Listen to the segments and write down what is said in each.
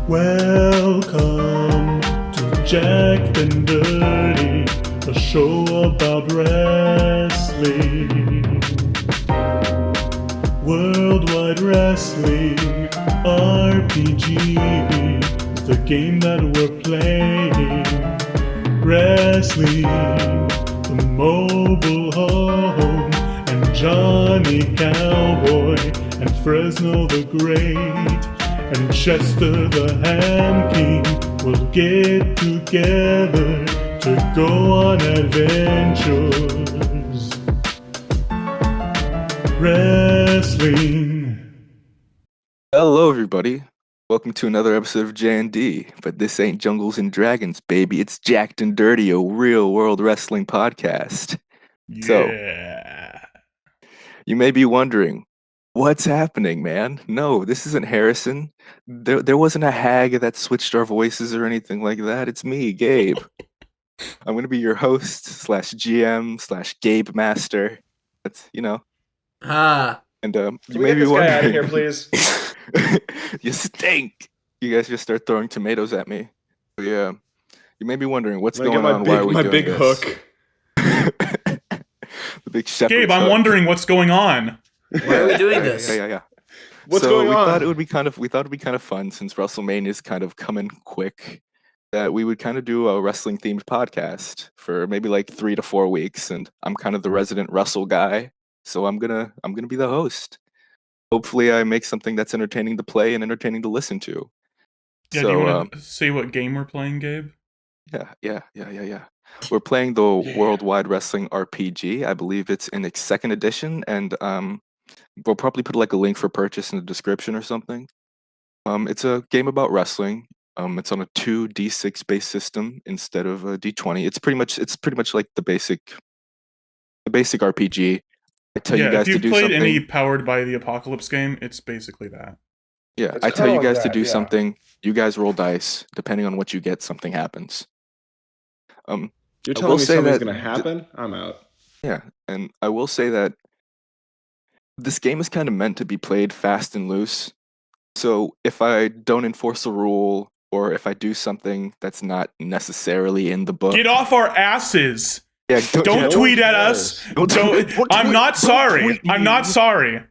Welcome to Jacked and Dirty, a show about wrestling. Worldwide Wrestling RPG is the game that we're playing. Wrestling, the mobile home, and Johnny Cowboy, and Fresno the Great, and Chester the Ham King will get together to go on adventures. Wrestling. Hello, everybody. Welcome to another episode of J&D, but this ain't Jungles and Dragons, baby. It's Jacked and Dirty, a real world wrestling podcast. Yeah. So, you may be wondering, what's happening, man? No, this isn't Harrison. There wasn't a hag that switched our voices or anything like that. It's me, Gabe. I'm going to be your host slash GM slash Gabe Master. That's, you know. And you may be wondering. Get this guy out of here, please. You stink. You guys just start throwing tomatoes at me. So, yeah. You may be wondering what's going on. Why are we doing this? My big hook. The big shepherd's Gabe, I'm hook. wondering what's going on. Why are we doing this? Yeah. What's so going we on? thought it would be kind of fun since WrestleMania is kind of coming quick, that we would kind of do a wrestling themed podcast for maybe like 3 to 4 weeks, and I'm kind of the resident Russell guy, so I'm gonna be the host. Hopefully, I make something that's entertaining to play and entertaining to listen to. Yeah, so, do you want to say what game we're playing, Gabe? Yeah. We're playing the Worldwide Wrestling RPG. I believe it's in its 2nd edition, and we'll probably put like a link for purchase in the description or something. It's a game about wrestling. It's on a 2d6 based system instead of a d20. It's pretty much like the basic RPG. I tell you guys to do if you've played something. any Powered by the Apocalypse game, it's basically that. Yeah, It's I tell kinda you like guys to that, do yeah. something. You guys roll dice. Depending on what you get, something happens. You're I telling will me say something's that going to happen? I'm out. Yeah, and I will say that this game is kind of meant to be played fast and loose. So if I don't enforce a rule, or if I do something that's not necessarily in the book, Get off our asses! yeah, Don't tweet at us! I'm not sorry! I'm not sorry!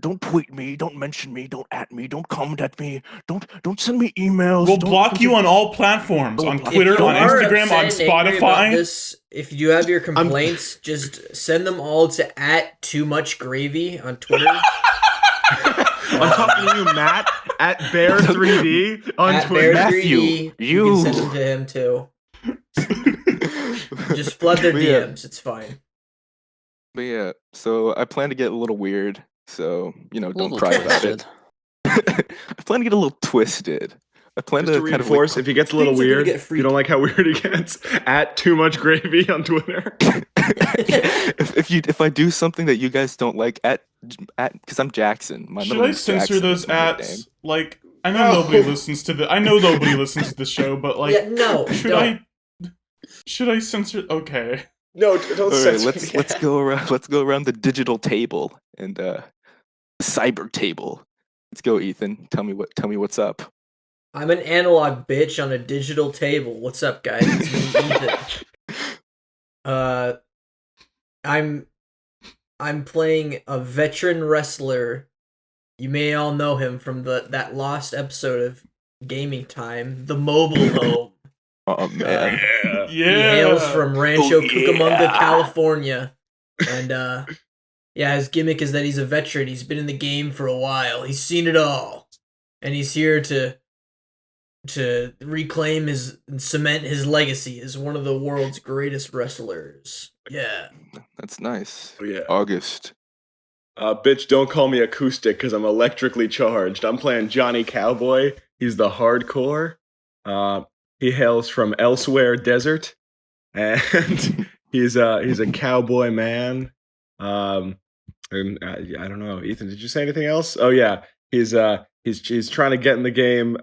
Don't tweet me. Don't mention me. Don't at me. Don't comment at me. Don't send me emails. We'll block you on all platforms. On Twitter, on Instagram, on Spotify. If you have your complaints, just send them all to @TooMuchGravy on Twitter. I'm talking to you, Matt, at Bear3D on At Twitter. Bear3D, you can send them to him too. Just flood their DMs. It's fine. But yeah, so I plan to get a little weird. So, don't cry about it. I plan to get a little twisted. I plan Just to kind of reinforce, if he gets a little Things are gonna weird, get if you don't like how weird it gets, at @TooMuchGravy on Twitter. if I do something that you guys don't like at because I'm Jackson. My Should middle I name's censor Jackson, those is my nickname. ats? Like, I know nobody listens to the show, but like, Yeah, no, should I censor? Okay. No, don't All right, censor let's go around. Let's go around the digital table and cyber table. Let's go, Ethan. Tell me what's up. I'm an analog bitch on a digital table. What's up, guys? It's me, Ethan. I'm playing a veteran wrestler. You may all know him from that lost episode of Gaming Time, the mobile home. Oh man. He hails from Rancho Cucamonga, California, and his gimmick is that he's a veteran. He's been in the game for a while. He's seen it all, and he's here to reclaim and cement his legacy as one of the world's greatest wrestlers. Yeah, That's nice. Oh, yeah. August. Bitch, don't call me acoustic because I'm electrically charged. I'm playing Johnny Cowboy. He's the hardcore. He hails from Elsewhere Desert, and he's a cowboy man. And I don't know, Ethan, did you say anything else? Oh yeah, he's trying to get in the game.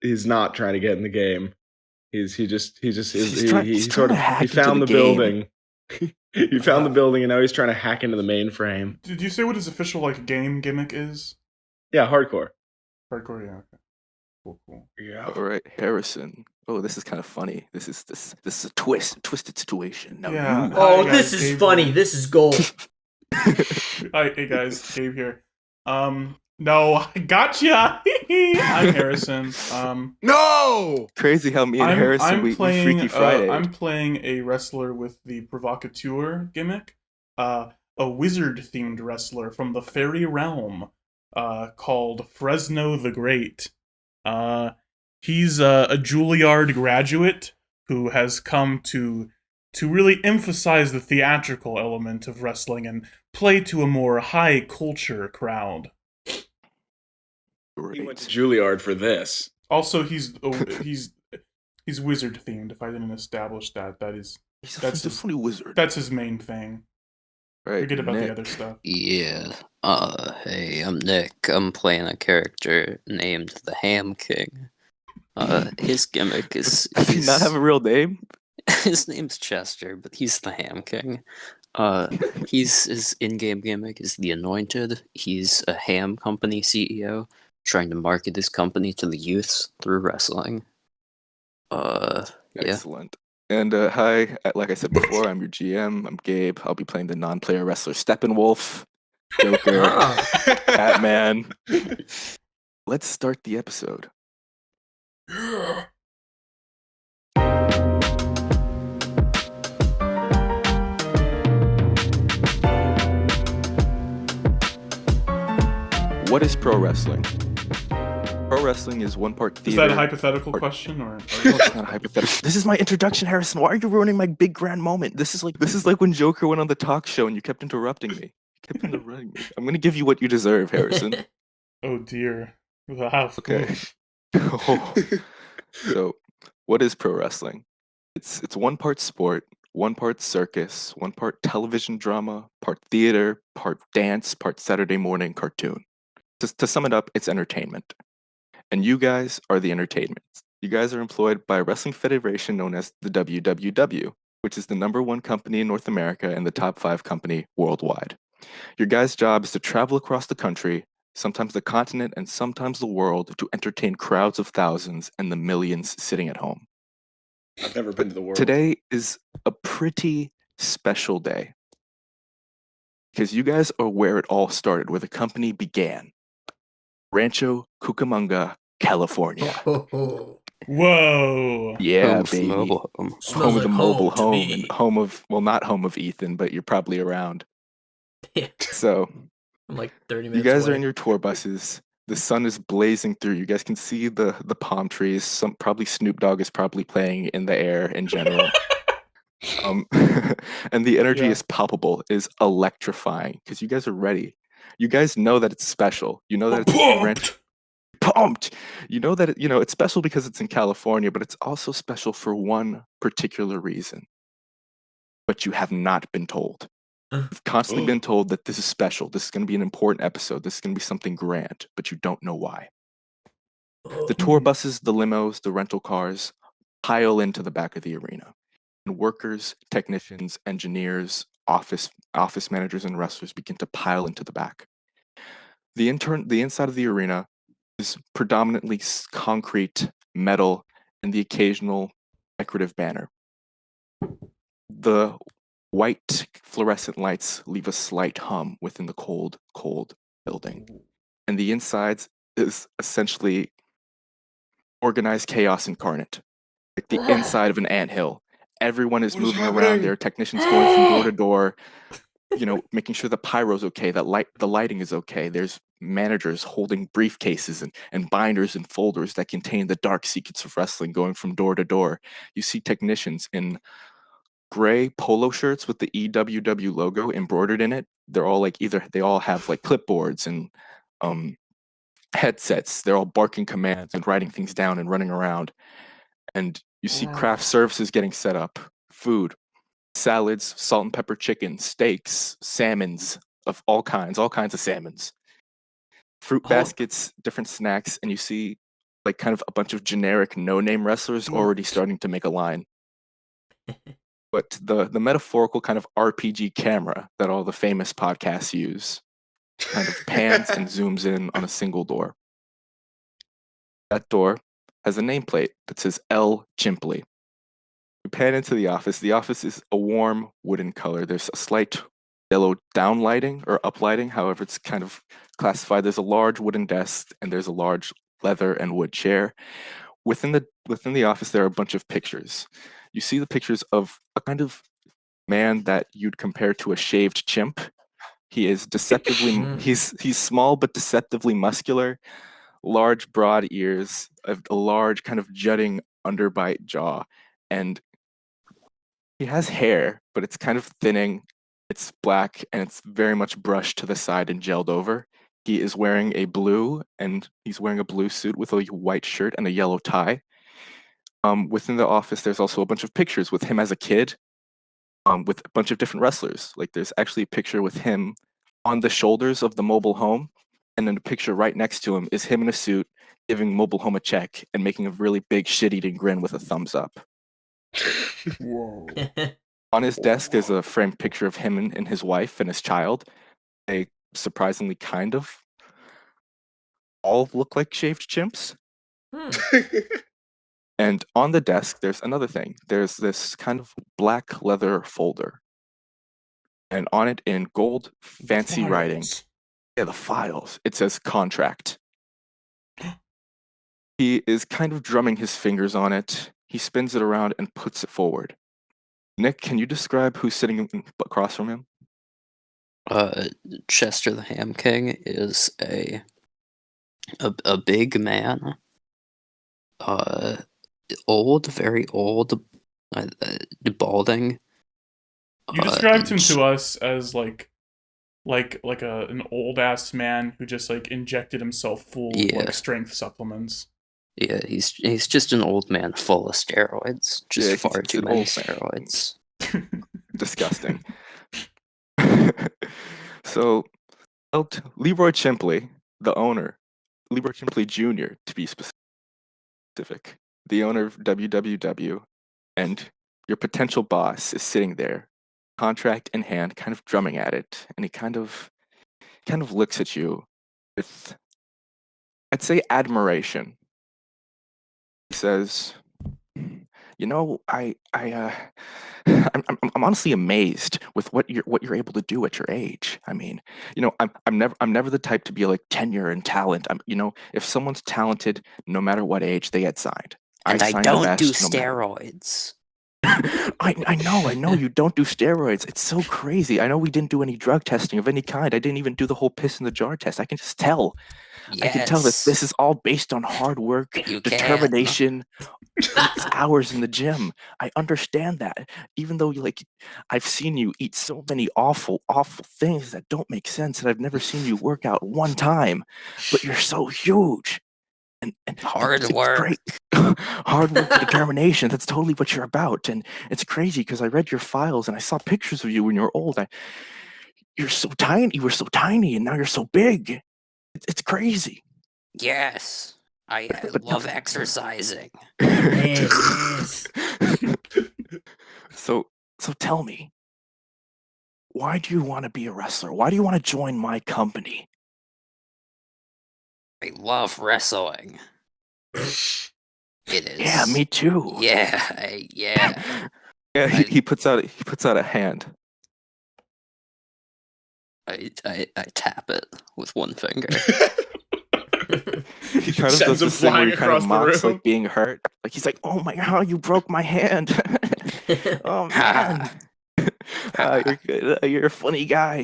He's not trying to get in the game. He found the building. He found the building, and now he's trying to hack into the mainframe. Did you say what his official game gimmick is? Yeah, hardcore. Hardcore, yeah. Okay. Cool. Yeah. All right, Harrison. Oh, this is kind of funny. This is a twisted situation. Now Yeah. you. Oh, Hi, this guys, is Gabe funny. here. This is gold. Hi, hey guys, Gabe here. No, I gotcha. I'm Harrison. No! Crazy how me and Harrison we Freaky Friday. I'm playing a wrestler with the provocateur gimmick. A wizard-themed wrestler from the fairy realm. Called Fresno the Great. He's a Juilliard graduate who has come to really emphasize the theatrical element of wrestling and play to a more high culture crowd. He went to Juilliard for this. Also, he's wizard themed. If I didn't establish that, He's a funny wizard. That's his main thing. Right. Forget about Nick. the other stuff. Yeah. Hey, I'm Nick. I'm playing a character named the Ham King. His gimmick is Does he not have a real name? his name's Chester, but he's the Ham King. His in-game gimmick is the Anointed. He's a ham company CEO trying to market his company to the youths through wrestling. Yeah. Excellent. And hi, like I said before, I'm your GM. I'm Gabe. I'll be playing the non-player wrestler Steppenwolf, Joker, Batman. Let's start the episode. What is pro wrestling? Pro wrestling is one part theater. Is that a hypothetical question or? No, it's not a hypothetical. This is my introduction, Harrison. Why are you ruining my big grand moment? This is like when Joker went on the talk show and you kept interrupting me. I'm gonna give you what you deserve, Harrison. Oh dear. Wow. Okay. So, what is pro wrestling? It's one part sport, one part circus, one part television drama, part theater, part dance, part Saturday morning cartoon. To sum it up, it's entertainment. And you guys are the entertainment. You guys are employed by a wrestling federation known as the WWW, which is the #1 company in North America and the top 5 company worldwide. Your guys' job is to travel across the country, sometimes the continent and sometimes the world, to entertain crowds of thousands and the millions sitting at home. I've never been to the world. Today is a pretty special day because you guys are where it all started, where the company began. Rancho Cucamonga, California. Whoa. Yeah, Oof, baby. mobile home. Smells Home of the like mobile home to home, me. and home of, well, not home of Ethan, but you're probably around. Yeah. So, I'm like 30 you minutes guys away. are in your tour buses. The sun is blazing through. You guys can see the palm trees. Probably Snoop Dogg is probably playing in the air in general. And the energy Yeah. is palpable, is electrifying because you guys are ready. You guys know that it's special. You know that it's pumped. You know that it's special because it's in California, but it's also special for one particular reason. But you have not been told. You've constantly been told that this is special. This is going to be an important episode. This is going to be something grand, but you don't know why. The tour buses, the limos, the rental cars pile into the back of the arena. And workers, technicians, engineers, office managers, and wrestlers begin to pile into the back. The inside of the arena is predominantly concrete, metal, and the occasional decorative banner. The white fluorescent lights leave a slight hum within the cold, cold building. And the insides is essentially organized chaos incarnate. Like the inside of an anthill. Everyone is moving around there. Technicians going from door to door, making sure the pyro's okay, that the lighting is okay. There's managers holding briefcases and binders and folders that contain the dark secrets of wrestling going from door to door. You see technicians in gray polo shirts with the EWW logo embroidered in it. They're all they all have like clipboards and headsets. They're all barking commands and writing things down and running around. And you see craft services getting set up, food, salads, salt and pepper chicken, steaks, salmons of all kinds of salmons, fruit baskets, different snacks, and you see like kind of a bunch of generic no-name wrestlers already starting to make a line. But the metaphorical kind of RPG camera that all the famous podcasts use kind of pans and zooms in on a single door. That door has a nameplate that says L. Chimply. You pan into the office. The office is a warm wooden color. There's a slight yellow downlighting or uplighting, however it's kind of classified. There's a large wooden desk and there's a large leather and wood chair. Within the office, there are a bunch of pictures. You see the pictures of a kind of man that you'd compare to a shaved chimp. He is deceptively he's small but deceptively muscular, large broad ears, a large kind of jutting underbite jaw, and he has hair, but it's kind of thinning. It's black and it's very much brushed to the side and gelled over. He is wearing a blue suit with a white shirt and a yellow tie. Within the office, there's also a bunch of pictures with him as a kid, with a bunch of different wrestlers. Like there's actually a picture with him on the shoulders of the mobile home, and then the picture right next to him is him in a suit giving mobile home a check and making a really big shit-eating grin with a thumbs up. Whoa. On his desk, there's a framed picture of him and his wife and his child. They surprisingly kind of all look like shaved chimps. And on the desk, there's another thing. There's this kind of black leather folder. And on it, in gold, fancy writing, the files, it says contract. He is kind of drumming his fingers on it. He spins it around and puts it forward. Nick, can you describe who's sitting across from him? Chester the Ham King is a big man. Old, very old, balding. You described him to us as like an old ass man who just like injected himself full of like strength supplements. Yeah, he's just an old man full of steroids. Just far too many steroids. Disgusting. So, Leroy Chimply, the owner, Leroy Chimply Jr. to be specific, the owner of WWW, and your potential boss is sitting there, contract in hand, kind of drumming at it, and he kind of looks at you with, I'd say, admiration. He says, "You know, I'm honestly amazed with what you're able to do at your age. I mean, you know, I'm never the type to be like tenure and talent. If someone's talented, no matter what age, they get signed. And I don't do no matter." steroids. I know you don't do steroids. It's so crazy. I know we didn't do any drug testing of any kind. I didn't even do the whole piss in the jar test. I can just tell. I can tell that this is all based on hard work, determination, hours in the gym. I understand that. Even though I've seen you eat so many awful things that don't make sense, and I've never seen you work out one time. But you're so huge. And hard work. Great. Hard work and determination. That's totally what you're about. And it's crazy because I read your files and I saw pictures of you when you were old. You're so tiny. You were so tiny, and now you're so big. It's crazy. Yes, I love exercising. So tell me, why do you want to be a wrestler? Why do you want to join my company? I love wrestling. It is. Yeah, me too. Yeah. Yeah, he puts out a hand. I tap it with one finger. He kind of does this thing where he kind of mocks like being hurt. Like he's like, "Oh my god, you broke my hand." Oh man. You're good. You're a funny guy.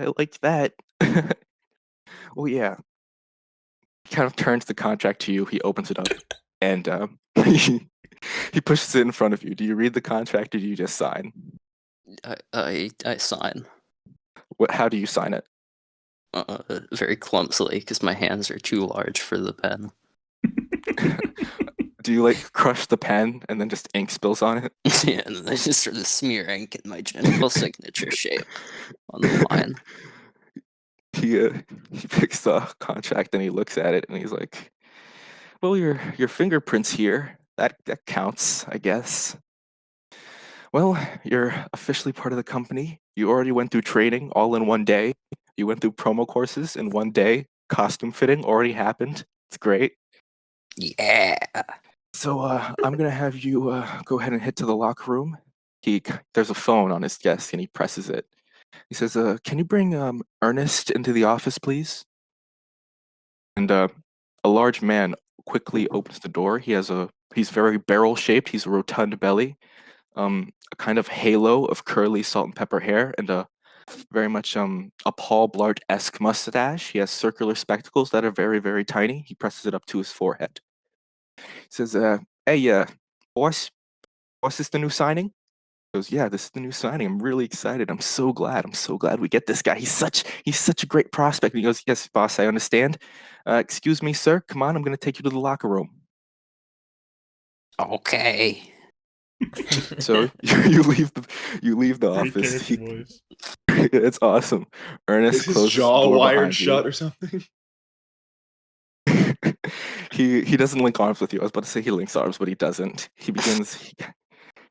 I like that. Well, yeah. He kind of turns the contract to you. He opens it up, and he pushes it in front of you. Do you read the contract, or do you just sign? I sign. How do you sign it? Very clumsily, because my hands are too large for the pen. Do you crush the pen and then just ink spills on it? Yeah, and then I just sort of smear ink in my general signature shape on the line. He picks the contract and he looks at it and he's like, "Well, your fingerprints here. That counts, I guess. Well, you're officially part of the company. You already went through training all in one day. You went through promo courses in one day. Costume fitting already happened. It's great. Yeah. So I'm gonna have you go ahead and head to the locker room. There's a phone on his desk, and he presses it. He says, "Can you bring Ernest into the office, please?" And a large man quickly opens the door. He's very barrel shaped. He's a rotund belly, a kind of halo of curly salt and pepper hair, and a very much a Paul Blart-esque mustache. He has circular spectacles that are very, very tiny. He presses it up to his forehead. He says, "Hey, boss, is the new signing?" He goes, "Yeah, this is the new signing. I'm really excited. I'm so glad. I'm so glad we get this guy. He's such a great prospect." And he goes, "Yes, boss, I understand. Excuse me, sir. Come on, I'm going to take you to the locker room." Okay. So you leave the Great office. character voice. It's awesome. Ernest Is his closes the jaw door wired behind shut you. or something? He doesn't link arms with you. I was about to say he links arms, but he doesn't. He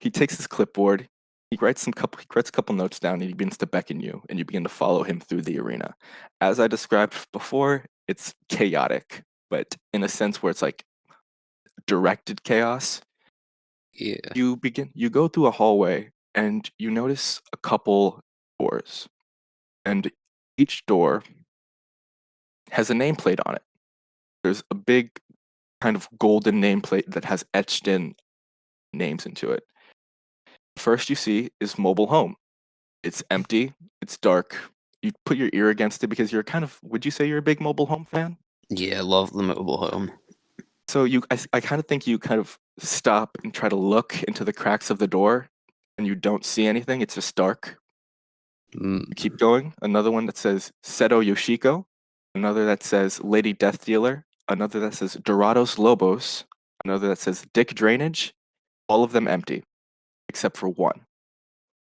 takes his clipboard. He writes a couple notes down, and he begins to beckon you, and you begin to follow him through the arena. As I described before, it's chaotic, but in a sense where it's like directed chaos. Yeah. You go through a hallway, and you notice a couple doors, and each door has a nameplate on it. There's a big kind of golden nameplate that has etched in names into it. First you see is mobile home. It's empty, it's dark. You put your ear against it because would you say you're a big mobile home fan? Yeah, love the mobile home. So I kind of think you kind of stop and try to look into the cracks of the door, and you don't see anything. It's just dark. Mm. You keep going. Another one that says Seto Yoshiko. Another that says Lady Death Dealer. Another that says Dorados Lobos. Another that says Dick Drainage. All of them empty, except for one.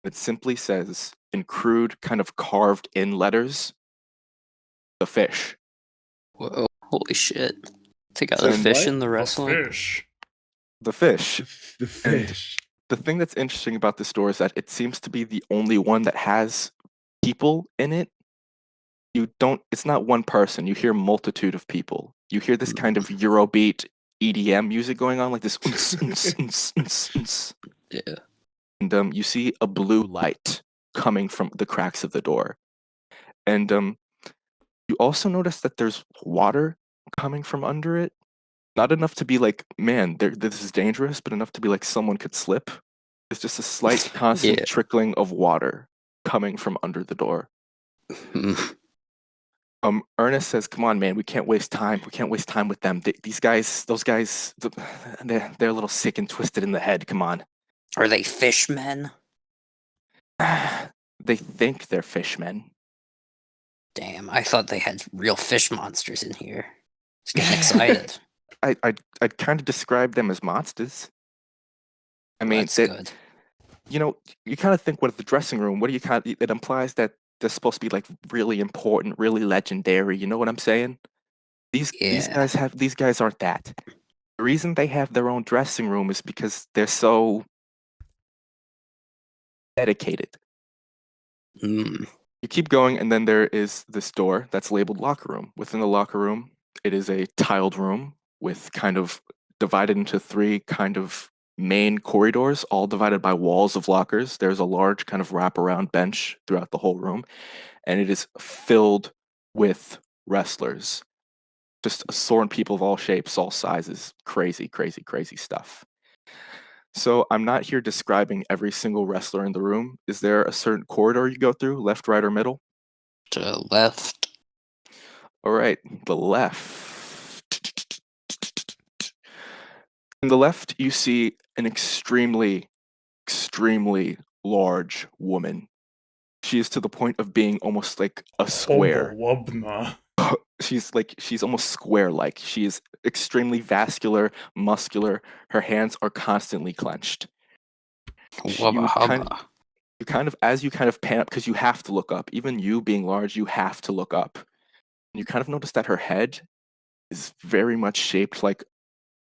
It simply says, in crude, kind of carved in letters, the fish. Whoa. Holy shit. They got So a fish what? in the The wrestling? fish. The fish. The fish. The thing that's interesting about this store is that it seems to be the only one that has people in it. It's not one person. You hear multitude of people. You hear this kind of Eurobeat EDM music going on, like this. Yeah. And you see a blue light coming from the cracks of the door. And you also notice that there's water coming from under it. Not enough to be like, man, this is dangerous, but enough to be like someone could slip. It's just a slight, constant Yeah. trickling of water coming from under the door. Mm. Ernest says, "Come on, man, we can't waste time. We can't waste time with them. Those guys, they're a little sick and twisted in the head. Come on." Are they fishmen? They think they're fishmen. Damn, I thought they had real fish monsters in here. Just getting excited. I'd kind of describe them as monsters. I mean, That's good. you kind of think what the dressing room. What do you it implies that they're supposed to be like really important, really legendary. You know what I'm saying? These Yeah. these guys aren't that. The reason they have their own dressing room is because they're so dedicated. Mm. You keep going, and then there is this door that's labeled locker room. Within the locker room, it is a tiled room with kind of divided into three kind of main corridors, all divided by walls of lockers. There's a large kind of wraparound bench throughout the whole room, and it is filled with wrestlers. Just assorted people of all shapes, all sizes. Crazy, crazy, crazy stuff. So I'm not here describing every single wrestler in the room. Is there a certain corridor you go through, left, right, or middle? To the left. All right, the left. In the left, you see an extremely, extremely large woman. She is to the point of being almost like a square. Wubna. She's almost square-like. She is extremely vascular, muscular. Her hands are constantly clenched. Wubba hubba. As you kind of pan up, because you have to look up. Even you being large, you have to look up. And you kind of notice that her head is very much shaped like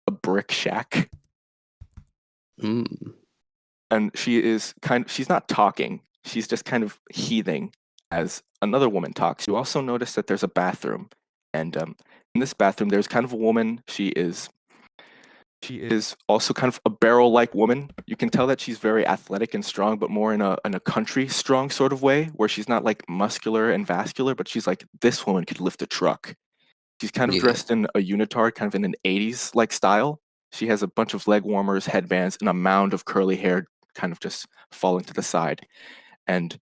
a brick shack. Mm. And she's not talking. She's just kind of heaving as another woman talks. You also notice that there's a bathroom. And in this bathroom, there's kind of a woman. She is She is also kind of a barrel-like woman. You can tell that she's very athletic and strong, but more in a country strong sort of way, where she's not like muscular and vascular, but she's like, this woman could lift a truck. She's kind of Yeah. dressed in a unitard, kind of in an 80s like style. She has a bunch of leg warmers, headbands, and a mound of curly hair kind of just falling to the side. And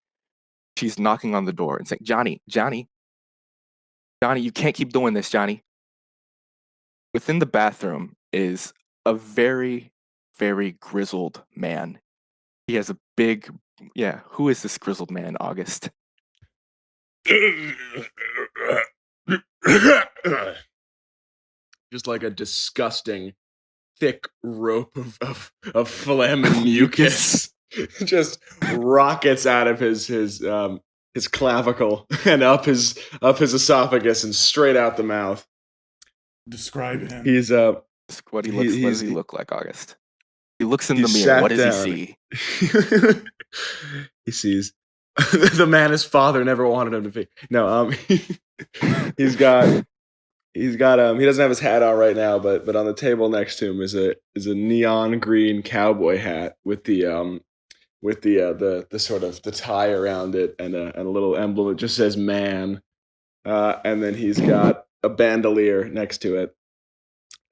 she's knocking on the door and saying, Johnny, you can't keep doing this, Johnny. Within the bathroom is a very, very grizzled man. He has a big, who is this grizzled man, August? Just like a disgusting, thick rope of phlegm and mucus just rockets out of his clavicle and up his esophagus and straight out the mouth. Describe him. He's what does he look like, August? He looks in the mirror. sat What does down. he see? He sees the man his father never wanted him to be. No, he doesn't have his hat on right now, but on the table next to him is a neon green cowboy hat with the sort of the tie around it and a little emblem that just says man, and then he's got a bandolier next to it,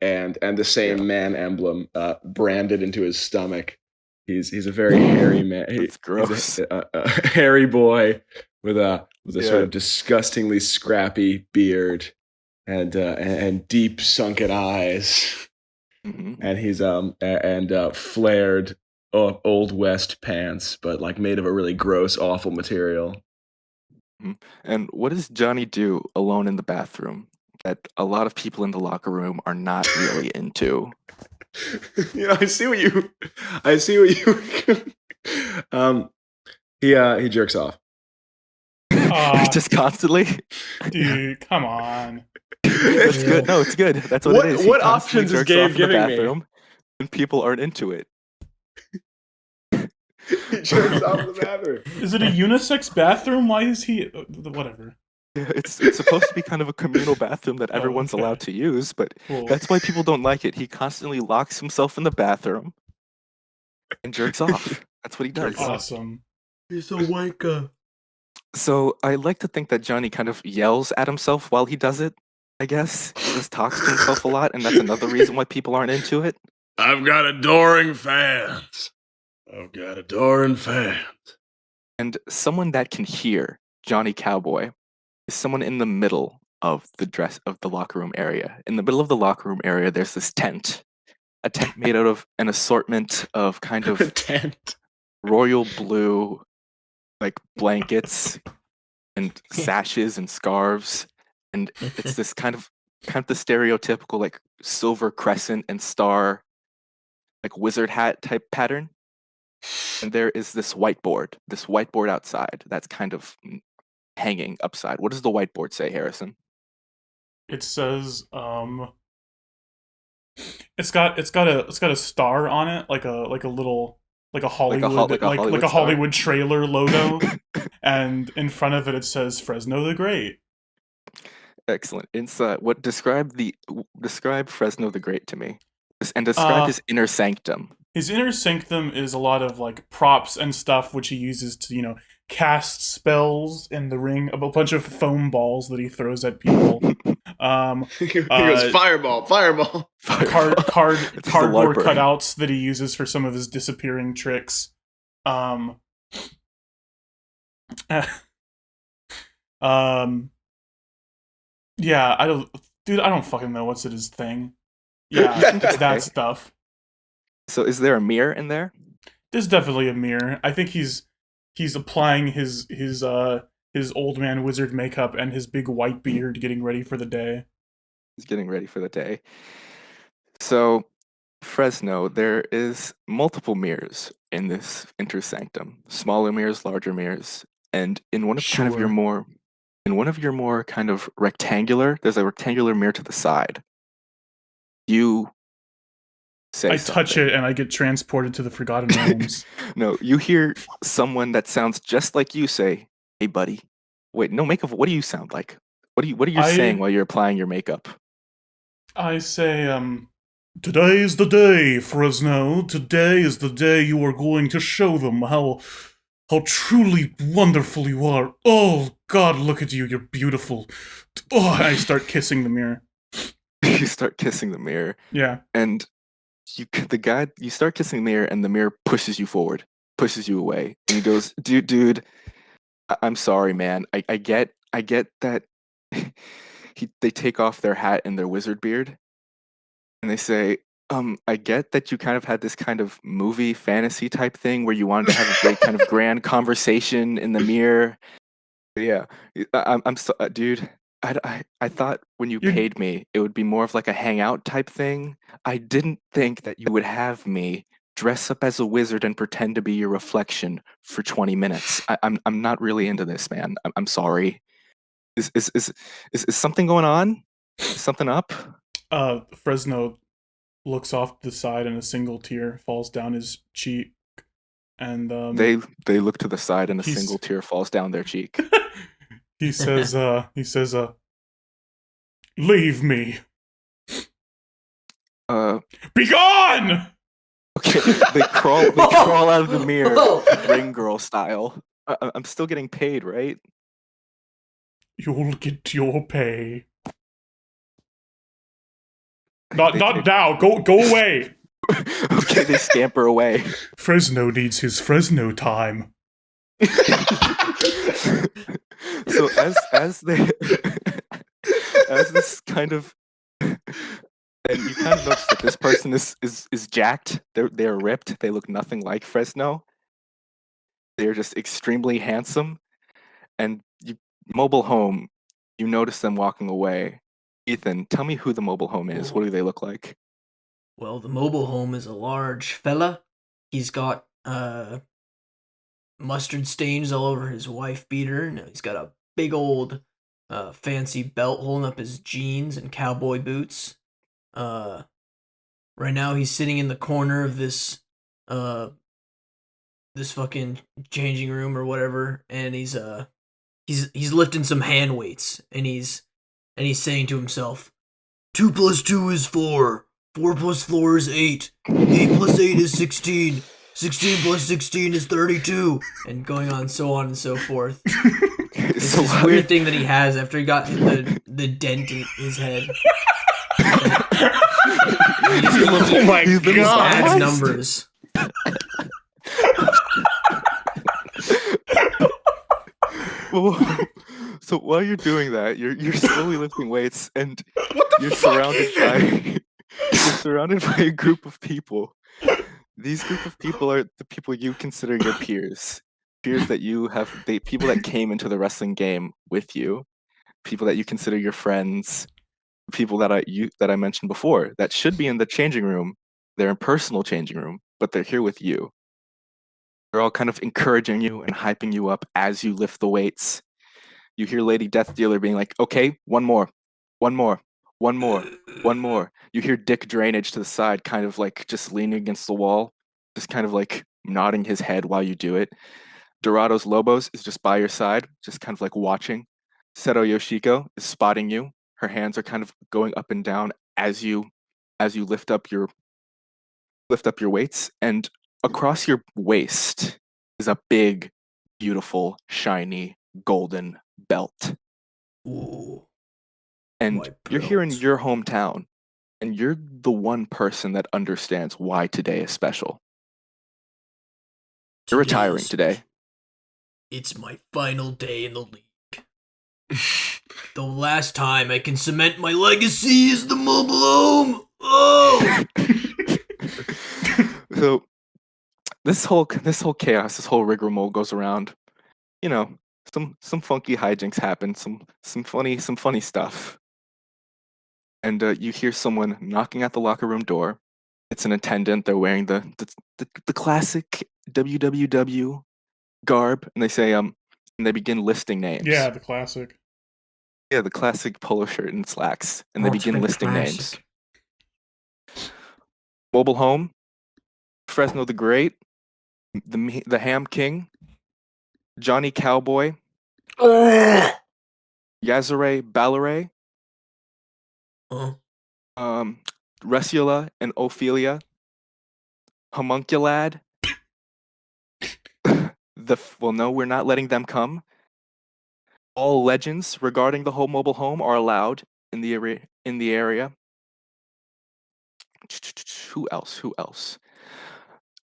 and the same man emblem branded into his stomach. He's a very hairy man. That's gross. He's a hairy boy with a sort of disgustingly scrappy beard and deep sunken eyes, and he's flared old west pants, but like made of a really gross, awful material. And what does Johnny do alone in the bathroom that a lot of people in the locker room are not really into? I see what you he jerks off. Just constantly? Dude, come on. It's good. No, it's good. That's what it is. What options is Gabe giving me? And people aren't into it. He jerks off in the bathroom. Is it a unisex bathroom? Why is he... whatever. Yeah, it's supposed to be kind of a communal bathroom that everyone's allowed to use, but that's why people don't like it. He constantly locks himself in the bathroom and jerks off. That's what he does. Awesome. He's a wanker. So I like to think that Johnny kind of yells at himself while he does it, I guess. He just talks to himself a lot, and that's another reason why people aren't into it. I've got adoring fans. And someone that can hear Johnny Cowboy is someone in the middle of the locker room area. In the middle of the locker room area, there's this tent. A tent made out of an assortment of kind of royal blue, like blankets and sashes and scarves. And it's this kind of the stereotypical like silver crescent and star, like wizard hat type pattern. And there is this whiteboard outside that's kind of hanging upside. What does the whiteboard say, Harrison? It says it's got a star on it, like a little Hollywood trailer logo, and in front of it says Fresno the Great. Excellent. Describe Fresno the Great to me, and describe his inner sanctum. His inner sanctum is a lot of like props and stuff which he uses to, cast spells in the ring, a bunch of foam balls that he throws at people. He goes fireball. Cardboard cutouts that he uses for some of his disappearing tricks. Yeah, I don't fucking know what's his thing. Yeah, it's that stuff. So is there a mirror in there? There's definitely a mirror. I think he's applying his old man wizard makeup and his big white beard, getting ready for the day. He's getting ready for the day. So, Fresno, there is multiple mirrors in this intersanctum. Smaller mirrors, larger mirrors, and in one of your more kind of rectangular, there's a rectangular mirror to the side. You say touch it and I get transported to the Forgotten Realms. No, you hear someone that sounds just like you say, "Hey, buddy." Wait, no makeup. What do you sound like? What are you saying while you're applying your makeup? I say, Today is the day, Fresno. Today is the day you are going to show them how truly wonderful you are. Oh God, look at you. You're beautiful. Oh, I start kissing the mirror. You start kissing the mirror, Yeah. and you start kissing the mirror, and the mirror pushes you forward, pushes you away, and he goes, dude, I'm sorry, man. I get that. They take off their hat and their wizard beard, and they say, I get that you kind of had this kind of movie fantasy type thing where you wanted to have a great kind of grand conversation in the mirror. Yeah, I'm so, dude. I thought when you You're- paid me, it would be more of like a hangout type thing. I didn't think that you would have me dress up as a wizard and pretend to be your reflection for 20 minutes. I'm not really into this, man. I'm sorry. Is something going on? Is something up? Fresno looks off to the side and a single tear falls down his cheek. And They look to the side and a he's- single tear falls down their cheek. he says, leave me. Be gone! Okay, they crawl out of the mirror, ring girl style. I'm still getting paid, right? You'll get your pay. They Not take- now. Go away. Okay, they scamper away. Fresno needs his Fresno time. So as they as this kind of and you kind of notice that this person is jacked. They're ripped. They look nothing like Fresno. They're just extremely handsome. And mobile home, you notice them walking away. Ethan, tell me who the mobile home is. What do they look like? Well, the mobile home is a large fella. He's got mustard stains all over his wife beater. And he's got a big old fancy belt holding up his jeans and cowboy boots. Right now he's sitting in the corner of this fucking changing room or whatever, and he's lifting some hand weights, and he's saying to himself, 2 + 2 is 4. 4 + 4 is 8. 8 + 8 is 16. 16 + 16 is 32. And going on and so forth. It's So this weird thing that he has after he got the dent in his head. Oh my He's been God. Adds What? numbers. So while you're doing that, you're slowly lifting weights, and you're surrounded by a group of people. These group of people are the people you consider your peers, peers that people that came into the wrestling game with you, people that you consider your friends, people that I mentioned before that should be in the changing room. They're in personal changing room, but they're here with you. They're all kind of encouraging you and hyping you up as you lift the weights. You hear Lady Death Dealer being like, okay, one more, one more, one more, one more. You hear Dick Drainage to the side, kind of like just leaning against the wall, just kind of like nodding his head while you do it. Dorados Lobos is just by your side, just kind of like watching. Seto Yoshiko is spotting you. Her hands are kind of going up and down as you lift up your weights, and across your waist is a big, beautiful, shiny, golden belt. Ooh. And My you're here in belt. your hometown, and you're the one person that understands why today is special. You're retiring today. It's my final day in the league. The last time I can cement my legacy is the mobile home. Oh! So this whole chaos, this whole rigmarole goes around. You know, some funky hijinks happen, some funny stuff. And you hear someone knocking at the locker room door. It's an attendant. They're wearing the classic WWW garb, and they say and they begin listing names. Yeah, the classic. Yeah, the classic polo shirt and slacks, and they begin Ultimate listing names. classic. Mobile home, Fresno the Great, the Ham King, Johnny Cowboy, Yazare Balare, Huh? Resula and Ophelia, Homunculad. Well, no, we're not letting them come. All legends regarding the whole mobile home are allowed in the area. Who else?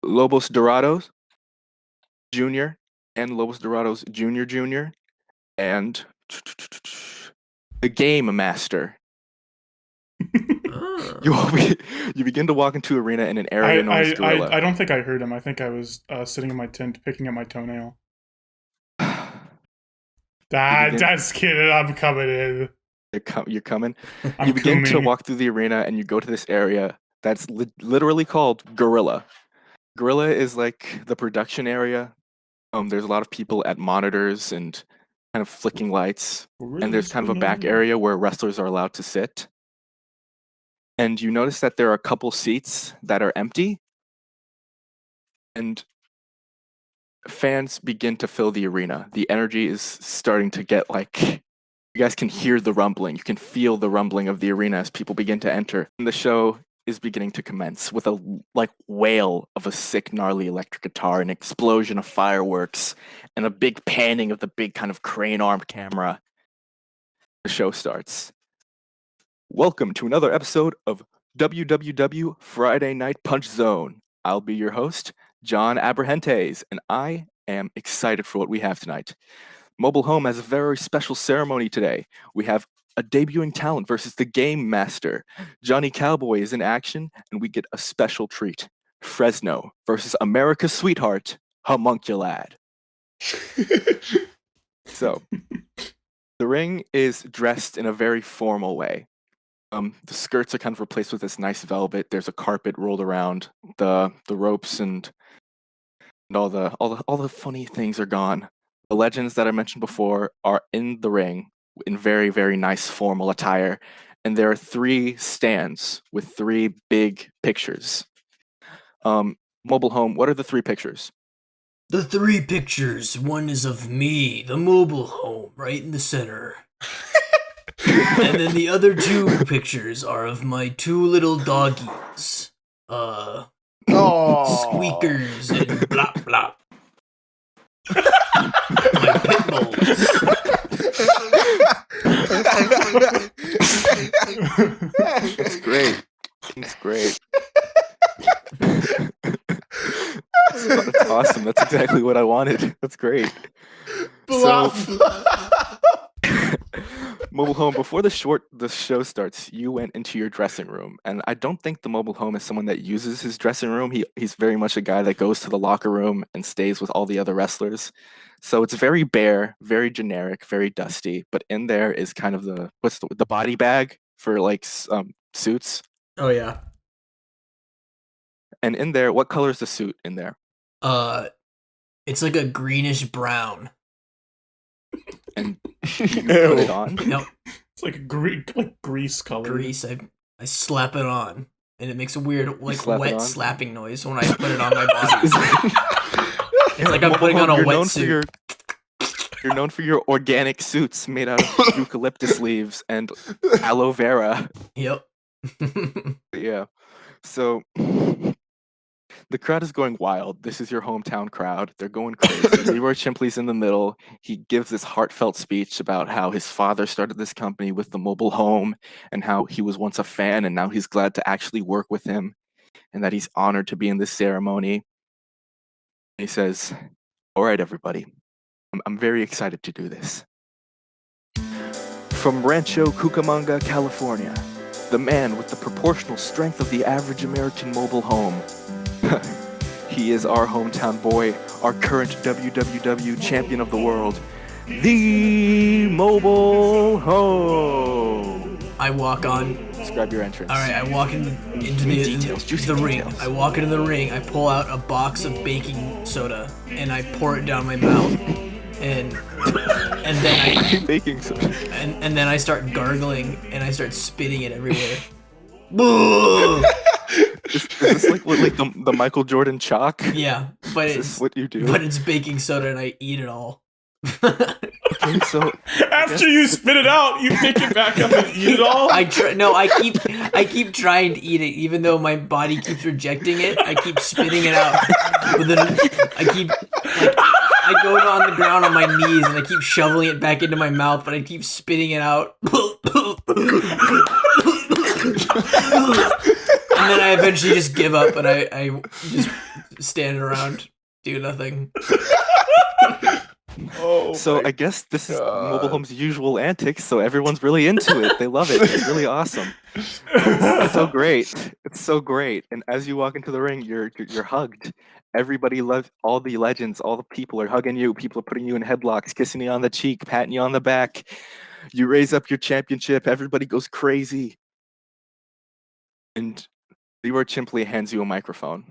Lobos Dorados Jr. and Lobos Dorados Jr. and the Game Master. You begin to walk into arena in an area known as Gorilla. I don't think I heard him. I think I was sitting in my tent picking at my toenail. Just kidding. I'm coming in. You're coming. I'm you begin to cooming. walk through the arena and you go to this area that's literally called Gorilla. Gorilla is like the production area. There's a lot of people at monitors and kind of flicking lights. And there's kind of a back area where wrestlers are allowed to sit. And you notice that there are a couple seats that are empty. And fans begin to fill the arena. The energy is starting to get like, you guys can hear the rumbling. You can feel the rumbling of the arena as people begin to enter. And the show is beginning to commence with a wail of a sick, gnarly electric guitar, an explosion of fireworks, and a big panning of the big kind of crane-armed camera. The show starts. Welcome to another episode of WWW Friday Night Punch Zone. I'll be your host, John Abrahentes, and I am excited for what we have tonight. Mobile Home has a very special ceremony today. We have a debuting talent versus the Game Master. Johnny Cowboy is in action, and we get a special treat. Fresno versus America's sweetheart, Homunculad. So, the ring is dressed in a very formal way. The skirts are kind of replaced with this nice velvet. There's a carpet rolled around. The ropes and all the funny things are gone. The legends that I mentioned before are in the ring in very, very nice formal attire. And there are 3 stands with 3 big pictures. Mobile Home, what are the 3 pictures? The 3 pictures. One is of me, the mobile home, right in the center. And then the other 2 pictures are of my 2 little doggies. Squeakers and blop blop. My pit bulls. It's great. It's great. That's awesome. That's exactly what I wanted. That's great. So, Mobile Home, before the show starts, you went into your dressing room, and I don't think the Mobile Home is someone that uses his dressing room. He's very much a guy that goes to the locker room and stays with all the other wrestlers. So it's very bare, very generic, very dusty. But in there is kind of the body bag for like suits. Oh yeah. And in there, what color is the suit in there? It's like a greenish brown. And you put it on? Nope. It's like grease color. Grease. I slap it on, and it makes a weird wet slapping noise when I put it on my body. It's like I'm putting on a wetsuit. You're known for your organic suits made out of eucalyptus leaves and aloe vera. Yep. Yeah. So the crowd is going wild. This is your hometown crowd. They're going crazy. Leroy Chimpley's in the middle. He gives this heartfelt speech about how his father started this company with the Mobile Home and how he was once a fan and now he's glad to actually work with him and that he's honored to be in this ceremony. He says, "All right, everybody. I'm very excited to do this. From Rancho Cucamonga, California, the man with the proportional strength of the average American mobile home. He is our hometown boy, our current WWW champion of the world, the Mobile Home." I walk on. Describe your entrance. All right, I walk into Juicy the ring. details. I walk into the ring. I pull out a box of baking soda and I pour it down my mouth, and then I baking soda. and then I start gargling and I start spitting it everywhere. Is this like the Michael Jordan chalk? Yeah, but Is it's this what you do? But it's baking soda and I eat it all. Okay, so After you spit it out, you pick it back up and eat it all. I keep trying to eat it, even though my body keeps rejecting it. I keep spitting it out. But then I go on the ground on my knees and I keep shoveling it back into my mouth, but I keep spitting it out. And then I eventually just give up and I just stand around, do nothing. Oh, So my I guess this is God. Mobile Home's usual antics, so everyone's really into it. They love it. It's really awesome. It's so great. It's so great. And as you walk into the ring, you're hugged. Everybody loves all the legends. All the people are hugging you. People are putting you in headlocks, kissing you on the cheek, patting you on the back. You raise up your championship. Everybody goes crazy. And Leroy Chimpley hands you a microphone.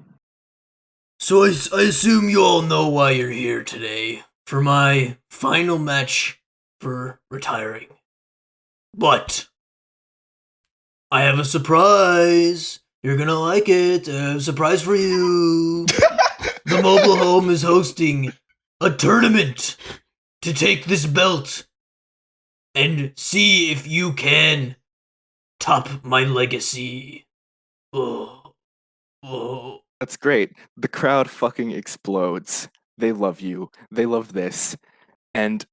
So I assume you all know why you're here today for my final match for retiring. But I have a surprise. You're gonna like it. I have a surprise for you. The mobile home is hosting a tournament to take this belt and see if you can top my legacy. Oh. That's great. The crowd fucking explodes. They love you. They love this. And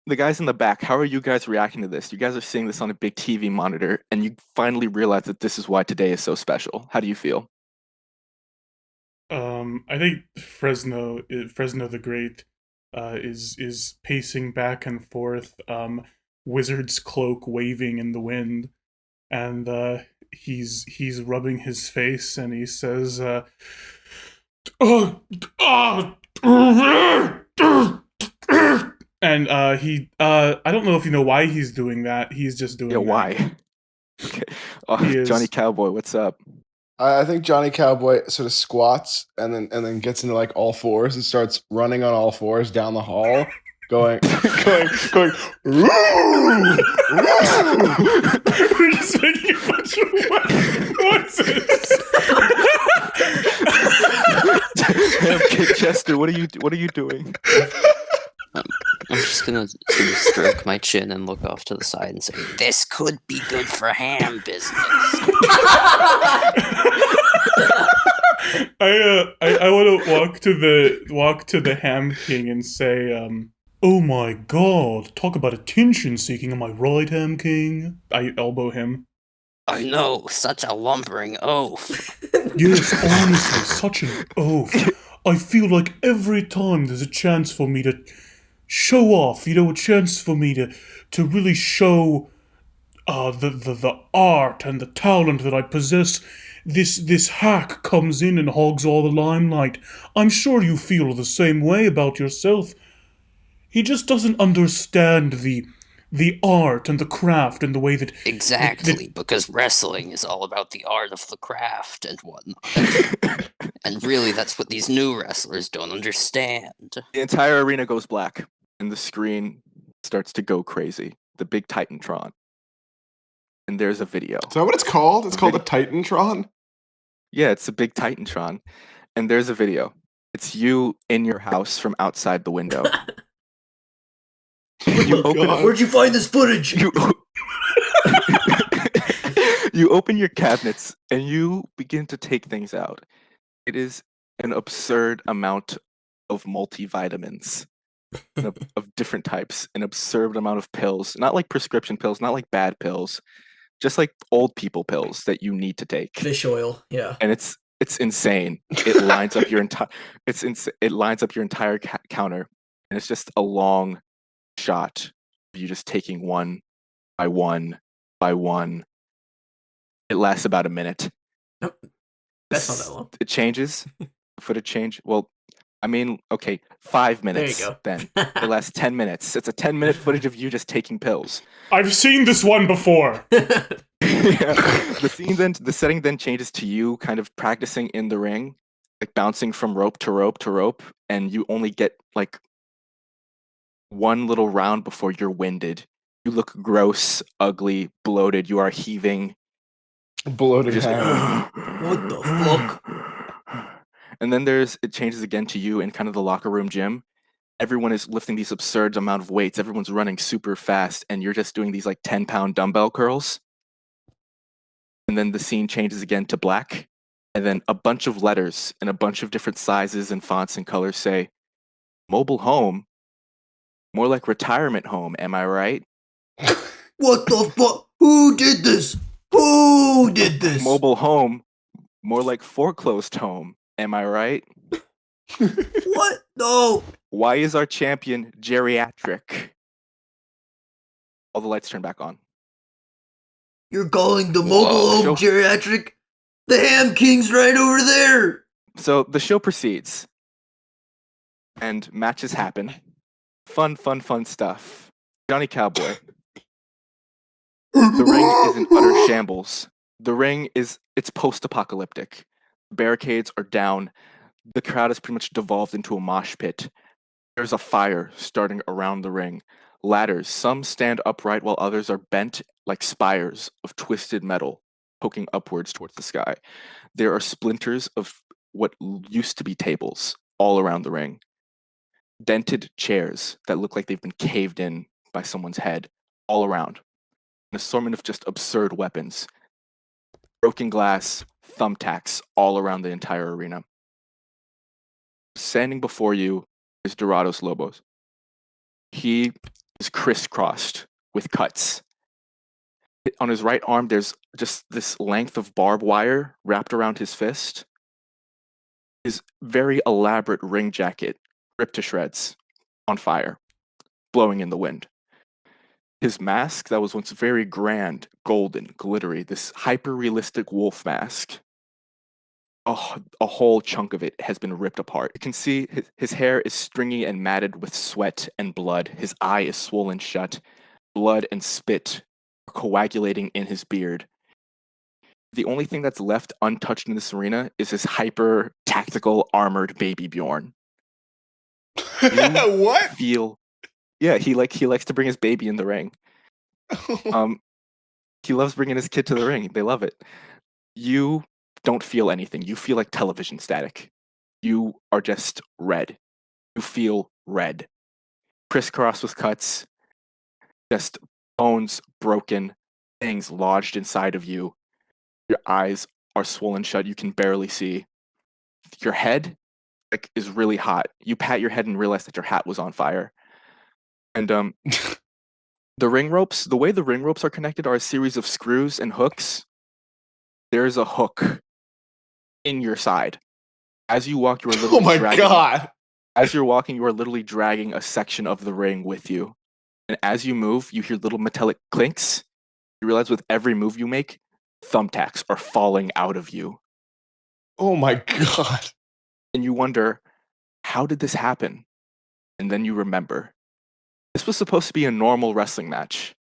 the guys in the back, how are you guys reacting to this? You guys are seeing this on a big TV monitor, and you finally realize that this is why today is so special. How do you feel? I think Fresno the Great, is pacing back and forth, wizard's cloak waving in the wind, and he's rubbing his face, and he says, "Oh, and I don't know if you know why he's doing that. He's just doing Yeah, that. why? Okay. Oh, He is- Johnny Cowboy, what's up? I think Johnny Cowboy sort of squats and then gets into like all fours and starts running on all fours down the hall, going. Roo! We're just making a bunch of noises. Kid Chester, what are you doing? I'm just gonna sort of stroke my chin and look off to the side and say, "This could be good for ham business." I want to walk to the Ham King and say, "Oh my God! Talk about attention seeking. Am I right, Ham King?" I elbow him. I know, such a lumbering oaf. Yes, honestly, such an oaf. I feel like every time there's a chance for me to show off, a chance for me to really show the art and the talent that I possess, this hack comes in and hogs all the limelight. I'm sure you feel the same way about yourself. He just doesn't understand the art and the craft and the way that Exactly, because wrestling is all about the art of the craft and whatnot. And really, that's what these new wrestlers don't understand. The entire arena goes black, and the screen starts to go crazy. The big Titantron. And there's a video. Is that what it's called? It's called the Titantron? Yeah, it's a big Titantron. And there's a video. It's you in your house from outside the window. You open God. Where'd you find this footage? You open your cabinets and you begin to take things out. It is an absurd amount of multivitamins of different types, an absurd amount of pills, not like prescription pills, not like bad pills, just like old people pills that you need to take. Fish oil, yeah. And it's insane. It lines up your entire it lines up your entire counter, and it's just a long shot of you just taking one by one by one. It lasts about a minute. That's not that long. It changes. Footage change. Well, I mean, okay, 5 minutes. go. Then it lasts 10 minutes. It's a 10-minute footage of you just taking pills. I've seen this one before. Yeah. The setting then changes to you kind of practicing in the ring, like bouncing from rope to rope to rope, and you only get like one little round before you're winded. You look gross, ugly, bloated. You are heaving. Bloated Just ham. What the fuck? And then it changes again to you in kind of the locker room gym, everyone is lifting these absurd amount of weights. Everyone's running super fast, and you're just doing these like 10-pound dumbbell curls. And then the scene changes again to black, and then a bunch of letters in a bunch of different sizes and fonts and colors say, "Mobile home, more like retirement home, am I right?" What the fuck? Who did this? Who did this? Mobile home, more like foreclosed home, am I right? What? No. Why is our champion geriatric? All the lights turn back on. You're calling the mobile home geriatric? The Ham King's right over there. So the show proceeds, and matches happen. Fun stuff. Johnny Cowboy. The ring is in utter shambles. The ring it's post-apocalyptic. Barricades are down. The crowd has pretty much devolved into a mosh pit. There's a fire starting around the ring. Ladders, some stand upright while others are bent like spires of twisted metal, poking upwards towards the sky. There are splinters of what used to be tables all around the ring. Dented chairs that look like they've been caved in by someone's head all around. An assortment of just absurd weapons. Broken glass, thumbtacks all around the entire arena. Standing before you is Dorados Lobos. He is crisscrossed with cuts. On his right arm, there's just this length of barbed wire wrapped around his fist. His very elaborate ring jacket ripped to shreds, on fire, blowing in the wind. His mask that was once very grand, golden, glittery, this hyper-realistic wolf mask, a whole chunk of it has been ripped apart. You can see his hair is stringy and matted with sweat and blood. His eye is swollen shut. Blood and spit are coagulating in his beard. The only thing that's left untouched in this arena is his hyper-tactical armored baby Bjorn. What? Yeah, he likes to bring his baby in the ring. He loves bringing his kid to the ring. They love it. You don't feel anything. You feel like television static. You are just red. You feel red. Crisscross with cuts, just bones broken, things lodged inside of you. Your eyes are swollen shut. You can barely see. Your head is really hot. You pat your head and realize that your hat was on fire. And the ring ropes, the way the ring ropes are connected are a series of screws and hooks. There's a hook in your side. As you walk, you are literally Oh my god. As you're walking, you are literally dragging a section of the ring with you. And as you move, you hear little metallic clinks. You realize with every move you make, thumbtacks are falling out of you. Oh my god. And you wonder, how did this happen? And then you remember. This was supposed to be a normal wrestling match.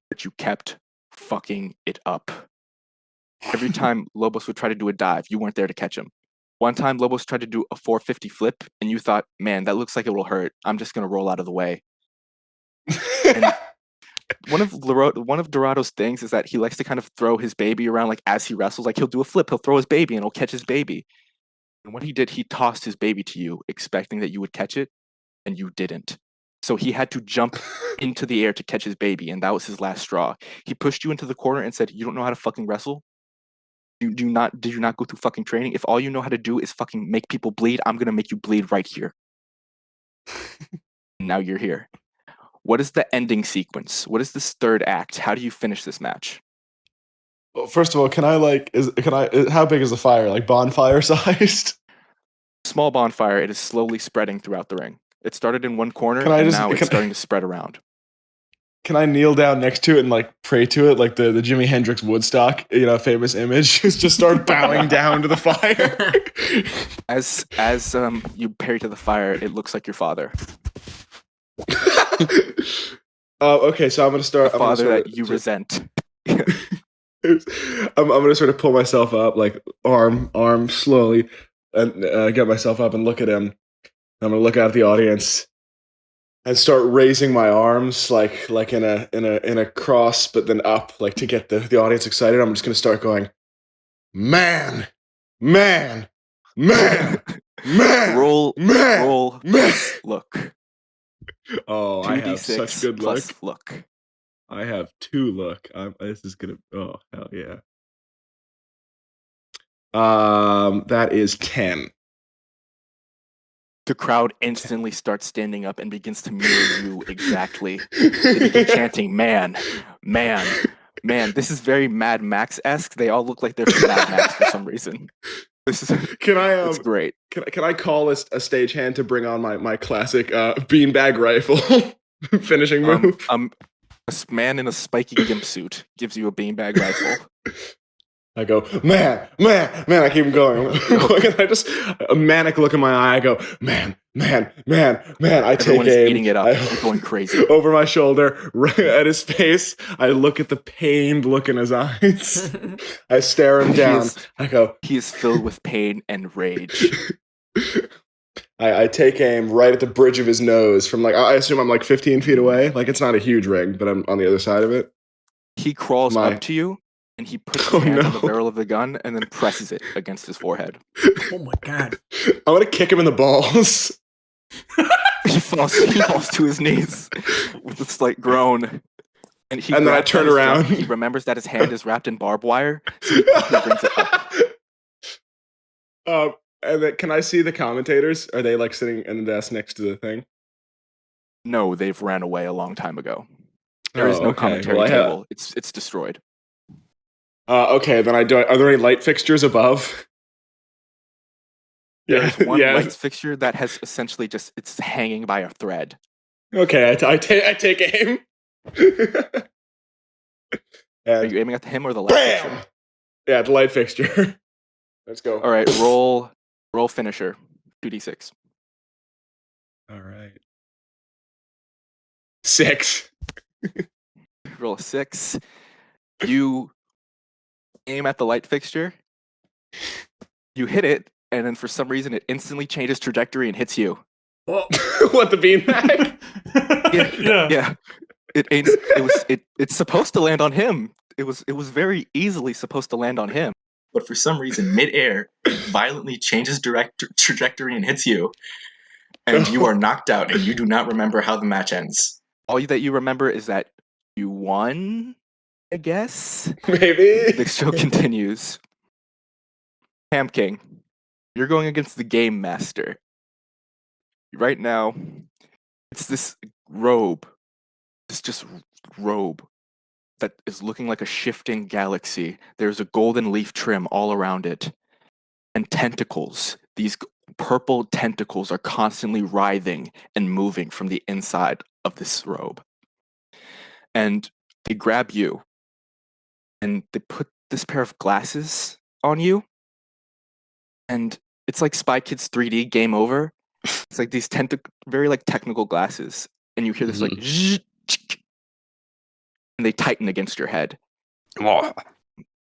But you kept fucking it up. Every time Lobos would try to do a dive, you weren't there to catch him. One time, Lobos tried to do a 450 flip, and you thought, man, that looks like it will hurt. I'm just going to roll out of the way. And one of Dorado's things is that he likes to kind of throw his baby around like as he wrestles. Like he'll do a flip, he'll throw his baby, and he'll catch his baby. And what he did, he tossed his baby to you, expecting that you would catch it, and you didn't. So he had to jump into the air to catch his baby, and that was his last straw. He pushed you into the corner and said, "You don't know how to fucking wrestle? Did you not go through fucking training? If all you know how to do is fucking make people bleed, I'm gonna make you bleed right here." Now you're here. What is the ending sequence? What is this third act? How do you finish this match? Well, first of all, how big is the fire? Like bonfire sized? Small bonfire. It is slowly spreading throughout the ring. It started in one corner, and now it's starting to spread around. Can I kneel down next to it and like pray to it, like the Jimi Hendrix Woodstock, famous image? Just start bowing down to the fire. As you pray to the fire, it looks like your father. Okay, so I'm gonna start. The father that you resent. I'm gonna sort of pull myself up, like arm slowly, and get myself up and look at him. I'm gonna look out at the audience and start raising my arms like in a cross, but then up, like to get the audience excited. I'm just gonna start going, man, man, man. Man, Roll man. plus look. Oh, I have 2d6 such good plus luck. look. I have 2 luck. This is gonna. Oh hell yeah. That is 10. The crowd instantly starts standing up and begins to mirror you exactly. They begin chanting, "Man, man, man." This is very Mad Max-esque. They all look like they're from Mad Max for some reason. This is Can I it's great. Can I call a stagehand to bring on my classic beanbag rifle finishing move? A man in a spiky gimp suit gives you a beanbag rifle. I go, man. I keep going. I just a manic look in my eye. I go, man. I Everyone take is aim. eating it up. They're going crazy. Over my shoulder, right at his face. I look at the pained look in his eyes. I stare him down. I go, he is filled with pain and rage. I take aim right at the bridge of his nose from I assume I'm 15 feet away. It's not a huge ring, but I'm on the other side of it. He crawls up to you and he puts his hand on the barrel of the gun and then presses it against his forehead. Oh my god. I'm gonna kick him in the balls. He falls to his knees with a slight groan. And then I turn around. He remembers that his hand is wrapped in barbed wire, so he quickly brings it up. And then, can I see the commentators? Are they sitting in the desk next to the thing? No, they've ran away a long time ago. There is no commentary table. It's destroyed. Okay, then are there any light fixtures above? There's one lights fixture that has essentially it's hanging by a thread. Okay, I take aim. Are you aiming at him or the light fixture? Yeah, the light fixture. Let's go. All right, roll finisher. 2d6. All right. 6. Roll a 6. You aim at the light fixture. You hit it, and then for some reason it instantly changes trajectory and hits you. Oh. What, the beanbag? Yeah. It's supposed to land on him. It was very easily supposed to land on him. But for some reason, midair, it violently changes trajectory and hits you, and you are knocked out, and you do not remember how the match ends. All that you remember is that you won, I guess? Maybe. The show continues. Ham King, you're going against the Game Master. Right now, it's this robe. It's just robe that is looking like a shifting galaxy. There's a golden leaf trim all around it. And tentacles. These purple tentacles are constantly writhing and moving from the inside of this robe. And they grab you. And they put this pair of glasses on you. And it's like Spy Kids 3D Game Over. It's like these very technical glasses. And you hear this and they tighten against your head. Oh.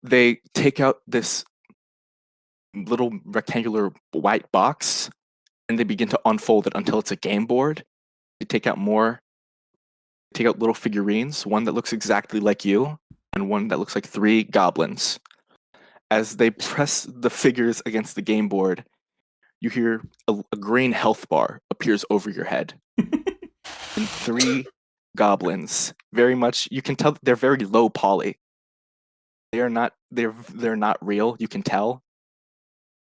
They take out this little rectangular white box and they begin to unfold it until it's a game board. They take out little figurines, one that looks exactly like you and one that looks like 3 goblins. As they press the figures against the game board, you hear a green health bar appears over your head. And 3 goblins, very much, you can tell they're very low poly. They're not real, you can tell.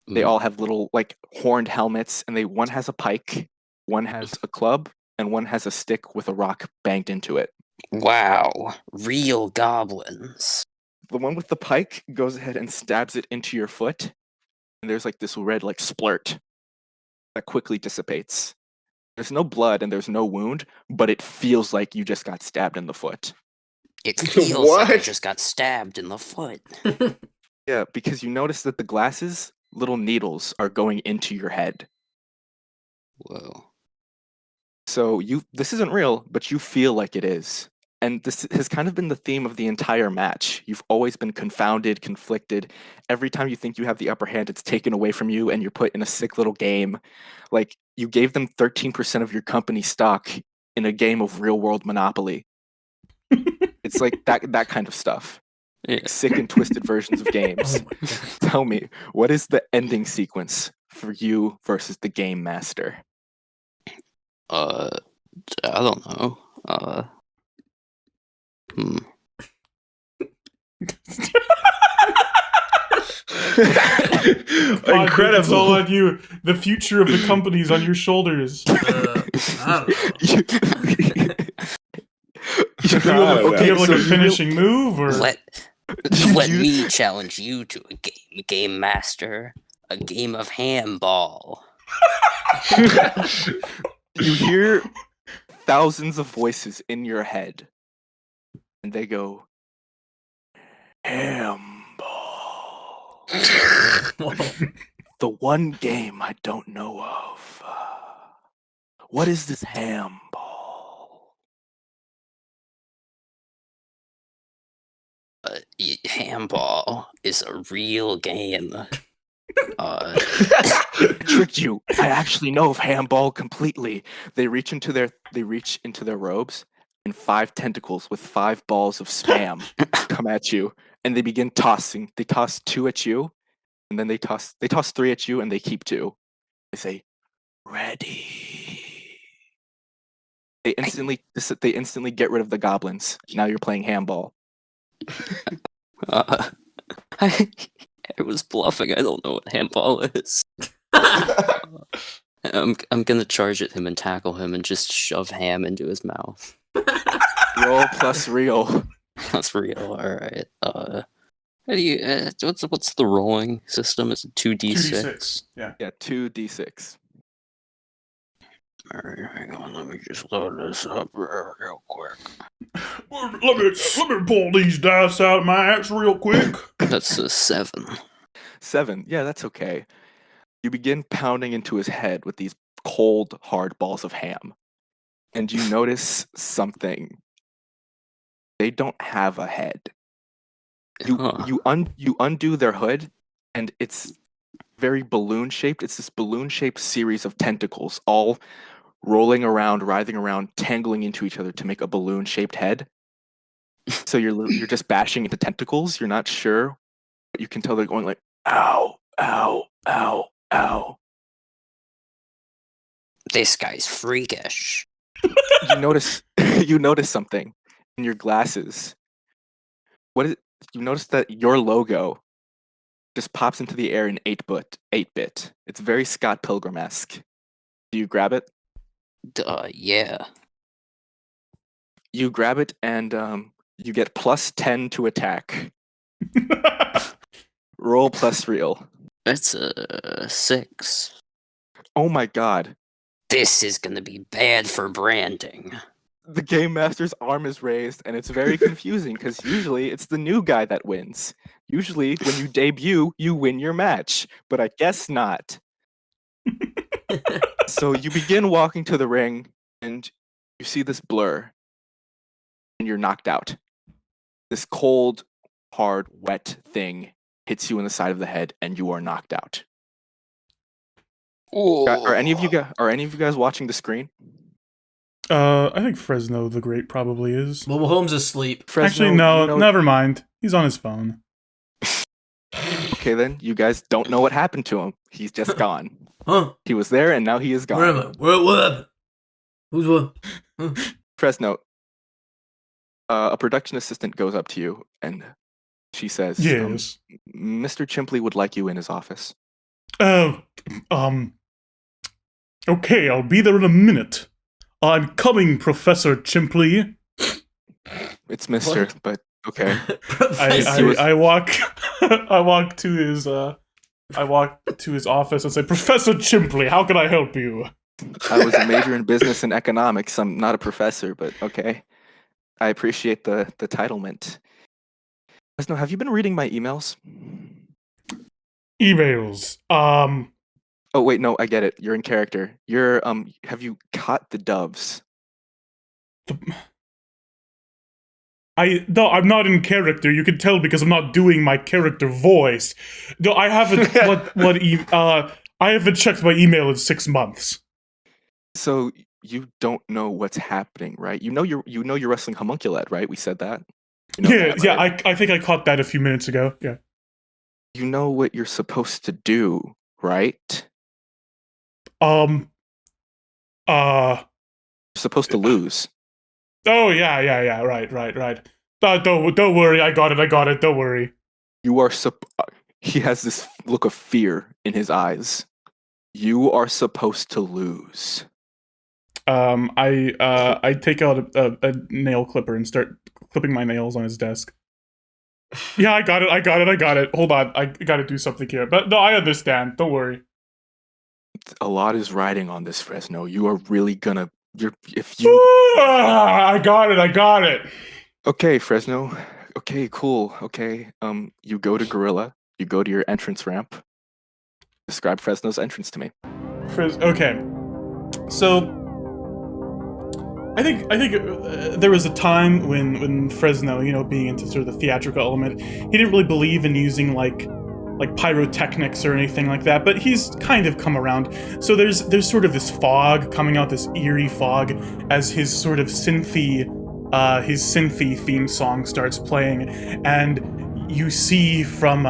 They all have little horned helmets, and one has a pike, one has a club, and one has a stick with a rock banged into it. Wow, real goblins. The one with the pike goes ahead and stabs it into your foot, and there's this red splurt that quickly dissipates. There's no blood and there's no wound, but it feels like you just got stabbed in the foot. It feels like I just got stabbed in the foot. Yeah, because you notice that the glasses, little needles, are going into your head. Whoa. So this isn't real, but you feel like it is. And this has kind of been the theme of the entire match. You've always been confounded, conflicted. Every time you think you have the upper hand, it's taken away from you and you're put in a sick little game. You gave them 13% of your company stock in a game of real-world Monopoly. It's that kind of stuff. Yeah. Sick and twisted versions of games. Oh my god. Tell me, what is the ending sequence for you versus the game master. I don't know. It's all Incredible. on you. The future of the company's on your shoulders. I don't know. Do you have, I don't do you have like so a you finishing move, or Let You- me challenge you to a game master. A game of handball. you hear thousands of voices in your head, and they go, handball. The one game I don't know of. What is this handball? Handball is a real game. I tricked you. I actually know of handball completely. They reach into their robes, and 5 tentacles with 5 balls of spam come at you, and they begin tossing. They toss 2 at you, and then they toss 3 at you, and they keep 2. They say, "Ready." They instantly get rid of the goblins. Now you're playing handball. I was bluffing. I don't know what handball is. I'm gonna charge at him and tackle him and just shove ham into his mouth. Roll plus real. That's real. All right. How do you? What's the rolling system? Is it 2d6? 2d6? Yeah. Yeah, 2d6. All right, hang on. Let me just load this up real quick. Let me pull these dice out of my ass real quick. That's a 7. 7. Yeah, that's okay. You begin pounding into his head with these cold, hard balls of ham. And you notice something. They don't have a head. You undo their hood, and it's very balloon-shaped. It's this balloon-shaped series of tentacles, all rolling around, writhing around, tangling into each other to make a balloon-shaped head. So you're just bashing into tentacles. You're not sure, but you can tell they're going like, ow, ow, ow, ow. This guy's freakish. You notice something in your glasses. What is it? You notice that your logo just pops into the air in 8-bit. It's very Scott Pilgrim-esque. Do you grab it? Yeah. You grab it, and you get plus 10 to attack. Roll plus real. That's a 6. Oh my god. This is gonna be bad for branding. The game master's arm is raised, and it's very confusing because usually it's the new guy that wins. Usually, when you debut, you win your match, but I guess not. So you begin walking to the ring, and you see this blur, and you're knocked out. This cold, hard, wet thing hits you in the side of the head, and you are knocked out. Are any of you guys watching the screen? I think Fresno the Great probably is. Well, Holmes is asleep. Fresno, Actually, no, you know- never mind. He's on his phone. Okay, then you guys don't know what happened to him. He's just gone. Huh? He was there, and now he is gone. Where am I? What happened? Who's what? Fresno, a production assistant goes up to you, and she says, Yes. Mr. Chimpley would like you in his office. Okay, I'll be there in a minute. I'm coming, Professor Chimpley. It's Mr., but okay. I walk to his office and say, Professor Chimpley, how can I help you? I was a major in business and economics. I'm not a professor, but okay. I appreciate the titlement. Fresno, have you been reading my emails? Emails. Oh wait, no, I get it. You're in character. Have you caught the doves? No, I'm not in character. You can tell because I'm not doing my character voice. No, I haven't. I haven't checked my email in 6 months. So you don't know what's happening, right? You know you're wrestling homunculate, right? We said that. You know that, right? I think I caught that a few minutes ago. Yeah. You know what you're supposed to do, right? Um. You're supposed to lose. Oh yeah. Right. Don't worry. I got it. Don't worry. You are he has this look of fear in his eyes. You are supposed to lose. I take out a nail clipper and start clipping my nails on his desk. Yeah, I got it. Hold on, I gotta do something here. But no, I understand. Don't worry. A lot is riding on this, Fresno. You are really gonna. I got it. Okay, Fresno. Okay, cool. Okay. You go to Gorilla. You go to your entrance ramp. Describe Fresno's entrance to me. Okay. So I think there was a time when Fresno, being into sort of the theatrical element, he didn't really believe in using like pyrotechnics or anything like that, but he's kind of come around. So there's sort of this fog coming out, this eerie fog, as his sort of synthy theme song starts playing, and you see from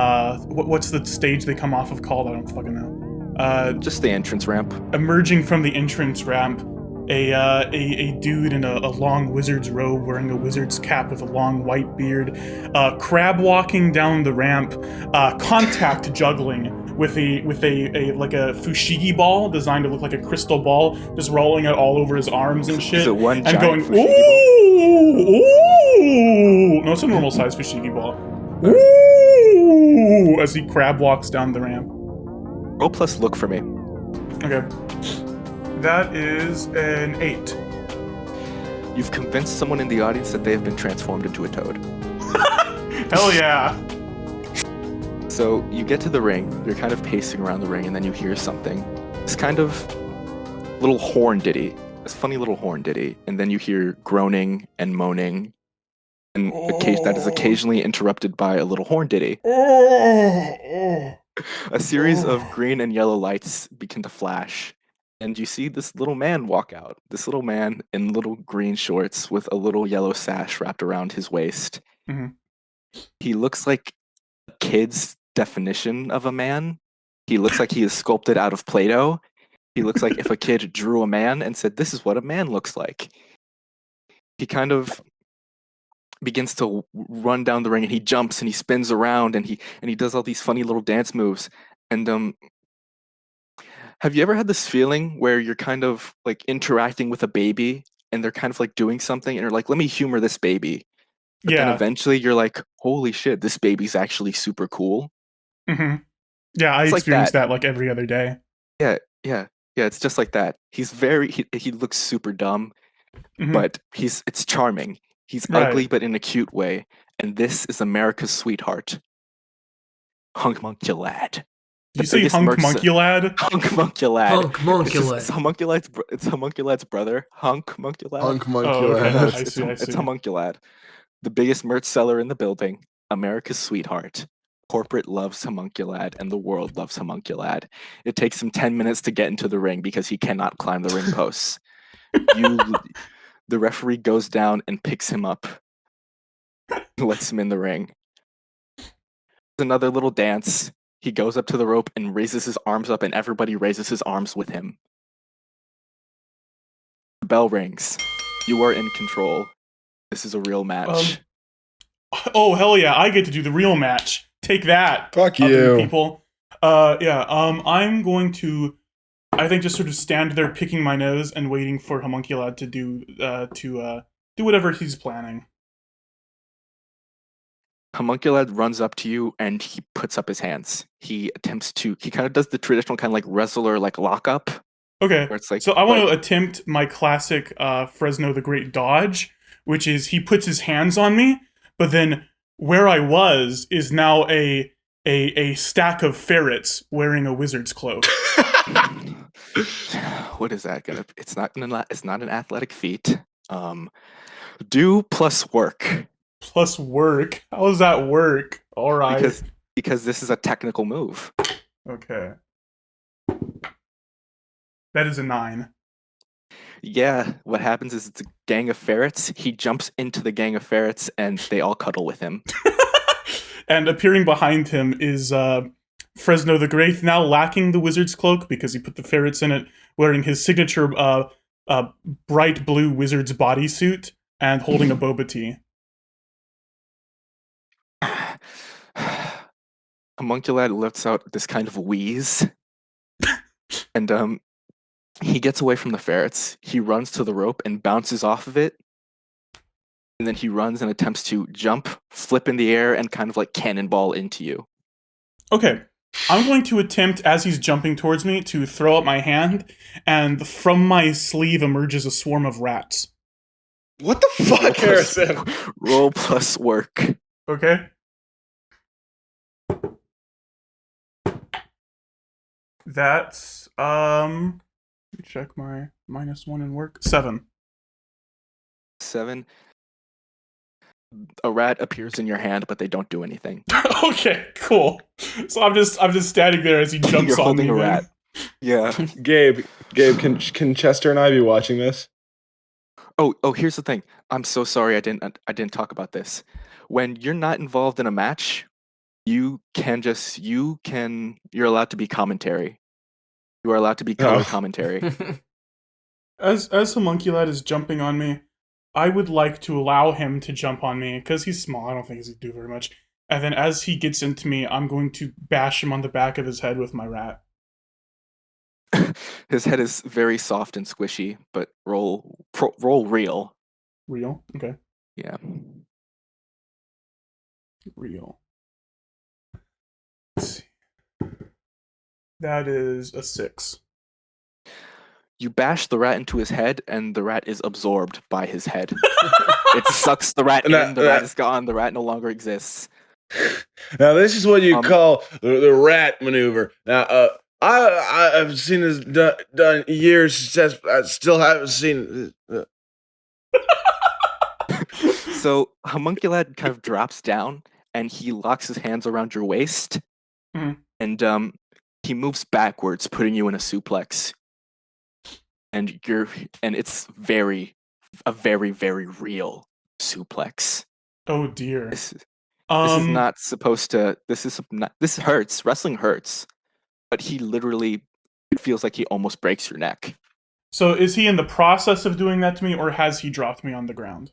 what's the stage they come off of called? I don't fucking know. Just the entrance ramp. Emerging from the entrance ramp, a dude in a long wizard's robe, wearing a wizard's cap with a long white beard, crab walking down the ramp, contact juggling with a like a fushigi ball designed to look like a crystal ball, just rolling it all over his arms and shit. Is it one and giant going fushigi ball? ooh. No, it's a normal size fushigi ball. Ooh, as he crab walks down the ramp. Roll plus look for me. Okay. That is an 8. You've convinced someone in the audience that they have been transformed into a toad. Hell yeah. So you get to the ring, you're kind of pacing around the ring, and then you hear something. This kind of little horn ditty, this funny little horn ditty, and then you hear groaning and moaning, and that is occasionally interrupted by a little horn ditty. A series of green and yellow lights begin to flash, and you see this little man walk out. This little man in little green shorts with a little yellow sash wrapped around his waist. Mhm. He looks like a kid's definition of a man. He looks like he is sculpted out of Play-Doh. He looks like if a kid drew a man and said, "This is what a man looks like." He kind of begins to run down the ring, and he jumps and he spins around, and he does all these funny little dance moves. And have you ever had this feeling where you're kind of like interacting with a baby and they're kind of like doing something and you're like, let me humor this baby. But then Yeah. eventually you're like, holy shit, this baby's actually super cool. Mm-hmm. Yeah, I It's like experience that. that like every other day. Yeah, it's just like that. He's he looks super dumb, Mhm. but it's charming. He's Right. ugly, but in a cute way. And this is America's sweetheart, Hunk Monkey Lad. You say Hunk Monkey Lad? Hunk Monkey Lad. Hunk Monkey It's Lad. Homunculad's brother, Hunk Monkey Lad. Hunk Monkey Oh, okay. Lad. I see. It's Homunculad, the biggest merch seller in the building, America's sweetheart. Corporate loves Homunculad, and the world loves Homunculad. It takes him 10 minutes to get into the ring because he cannot climb the ring posts. The referee goes down and picks him up, lets him in the ring. Another little dance. He goes up to the rope and raises his arms up, and everybody raises his arms with him. The bell rings. You are in control. This is a real match. Oh hell yeah! I get to do the real match. Take that. Fuck other you. people. I'm going to, I think, just sort of stand there picking my nose and waiting for Homunculad to do whatever he's planning. Homunculad runs up to you and he puts up his hands. He kind of does the traditional kind of like wrestler like lockup. Okay. Where it's like, so I want to attempt my classic Fresno the Great dodge, which is he puts his hands on me, but then where I was is now a stack of ferrets wearing a wizard's cloak. What is that gonna? It's not an athletic feat. Do plus work. Plus work? How does that work? All right. Because this is a technical move. Okay. That is a 9. Yeah, what happens is it's a gang of ferrets. He jumps into the gang of ferrets and they all cuddle with him. And appearing behind him is Fresno the Great, now lacking the wizard's cloak because he put the ferrets in it, wearing his signature bright blue wizard's bodysuit and holding a boba tea. Homunculad lets out this kind of wheeze, and he gets away from the ferrets. He runs to the rope and bounces off of it, and then he runs and attempts to jump, flip in the air, and kind of like cannonball into you. Okay, I'm going to attempt, as he's jumping towards me, to throw up my hand, and from my sleeve emerges a swarm of rats. What the fuck, Harrison? Roll plus work. Okay? That's, let me check my -1 in work. 7. 7. A rat appears in your hand, but they don't do anything. Okay, cool. So I'm just standing there as he jumps You're on holding me. a then. rat. Yeah. Gabe, can Chester and I be watching this? Oh, here's the thing. I'm so sorry I didn't talk about this. When you're not involved in a match, you're allowed to be commentary. You are allowed to be color commentary. As Homunculad is jumping on me, I would like to allow him to jump on me because he's small. I don't think he's going to do very much. And then as he gets into me, I'm going to bash him on the back of his head with my rat. His head is very soft and squishy, but roll real. Real? Okay. Yeah. Real. Let's see. That is a 6. You bash the rat into his head, and the rat is absorbed by his head. It sucks the rat in, the rat is gone, the rat no longer exists. Now, this is what you call the rat maneuver. Now, I've seen this done years since I still haven't seen it. So, Homunculad kind of drops down, and he locks his hands around your waist, and he moves backwards, putting you in a suplex. And it's a very, very real suplex. Oh dear. This is not supposed to. This hurts. Wrestling hurts, but it feels like he almost breaks your neck. So is he in the process of doing that to me, or has he dropped me on the ground?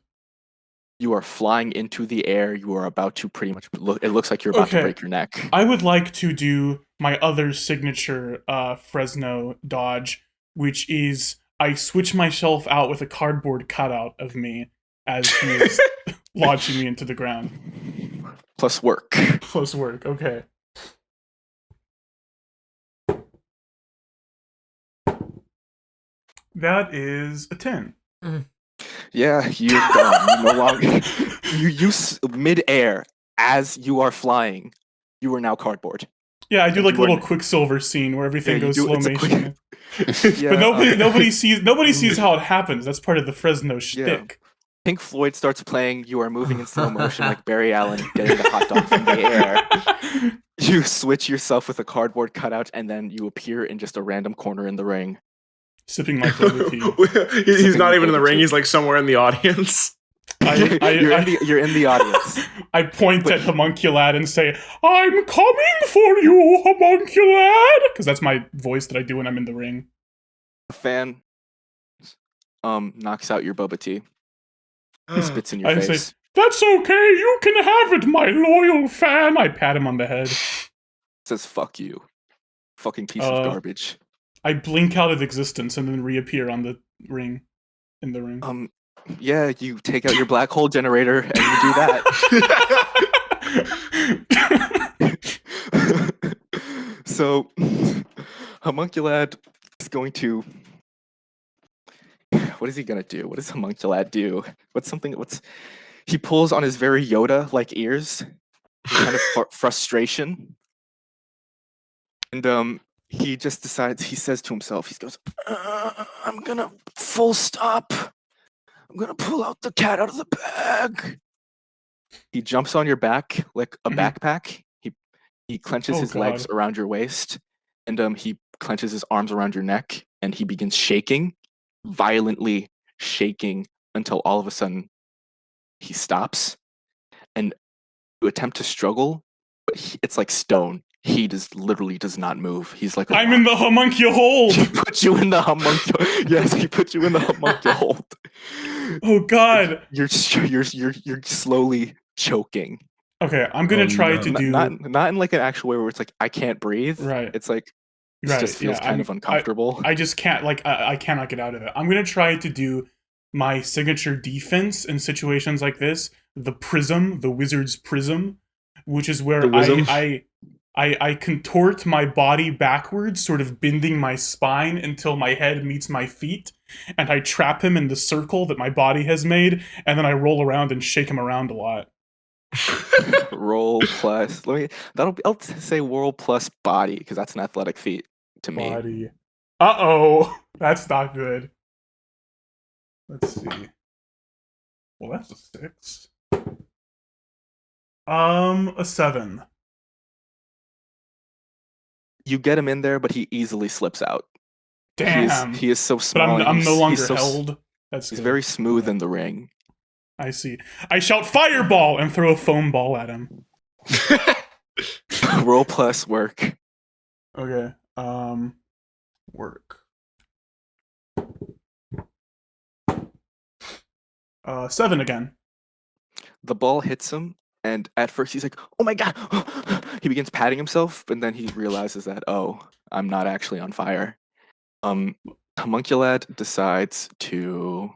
You are flying into the air. You are about to pretty much it looks like you're about to break your neck. I would like to do my other signature Fresno dodge, which is I switch myself out with a cardboard cutout of me as he is launching me into the ground. Plus work. Plus work, okay. That is a 10. Yeah, you're gone. You no longer. You mid-air as you are flying. You are now cardboard. Yeah, I do like a little Quicksilver scene where everything goes slow motion. Yeah, but nobody sees how it happens. That's part of the Fresno shtick. Pink Floyd starts playing. You are moving in slow motion like Barry Allen getting the hot dog from the air. You switch yourself with a cardboard cutout, and then you appear in just a random corner in the ring. Sipping my boba tea. He's not even in the ring. He's like somewhere in the audience. You're in the audience. I point at Homunculad and say, "I'm coming for you, Homunculad," because that's my voice that I do when I'm in the ring. A fan knocks out your boba tea. He spits in your face. Say, "That's okay. You can have it, my loyal fan." I pat him on the head. Says, "Fuck you, fucking piece of garbage." I blink out of existence and then reappear on the ring. In the ring. Yeah, you take out your black hole generator and you do that. So, Homunculad is going to. What is he gonna do? What does Homunculad do? He pulls on his very Yoda-like ears, kind of frustration, and he just decides. He says to himself, he goes, "I'm gonna full stop. I'm gonna pull out the cat out of the bag." He jumps on your back like a backpack. He clenches his legs around your waist, and he clenches his arms around your neck, and he begins shaking, violently shaking, until all of a sudden he stops. And you attempt to struggle, but it's like stone. he literally does not move. He's like, I'm in the homuncule hold. He put you in the homuncule. Yes, he put you in the homuncule hold. Oh God. You're slowly choking. Okay, I'm gonna try to do not in like an actual way where it's like I can't breathe. Right. It's like it just feels kind of uncomfortable. I just can't I cannot get out of it. I'm gonna try to do my signature defense in situations like this, the wizard's prism, which is where I contort my body backwards, sort of bending my spine until my head meets my feet, and I trap him in the circle that my body has made, and then I roll around and shake him around a lot. Roll plus. I'll say roll plus body because that's an athletic feat to me. Body. Uh-oh. That's not good. Let's see. Well, that's a 6. A 7. You get him in there, but he easily slips out. Damn. He is so small. But I'm no longer held. He's very smooth in the ring. I see. I shout fireball and throw a foam ball at him. Roll plus work. Okay. Work. 7 again. The ball hits him, and at first he's like, "Oh my god!" He begins patting himself, and then he realizes that, "Oh, I'm not actually on fire." Homunculad decides to.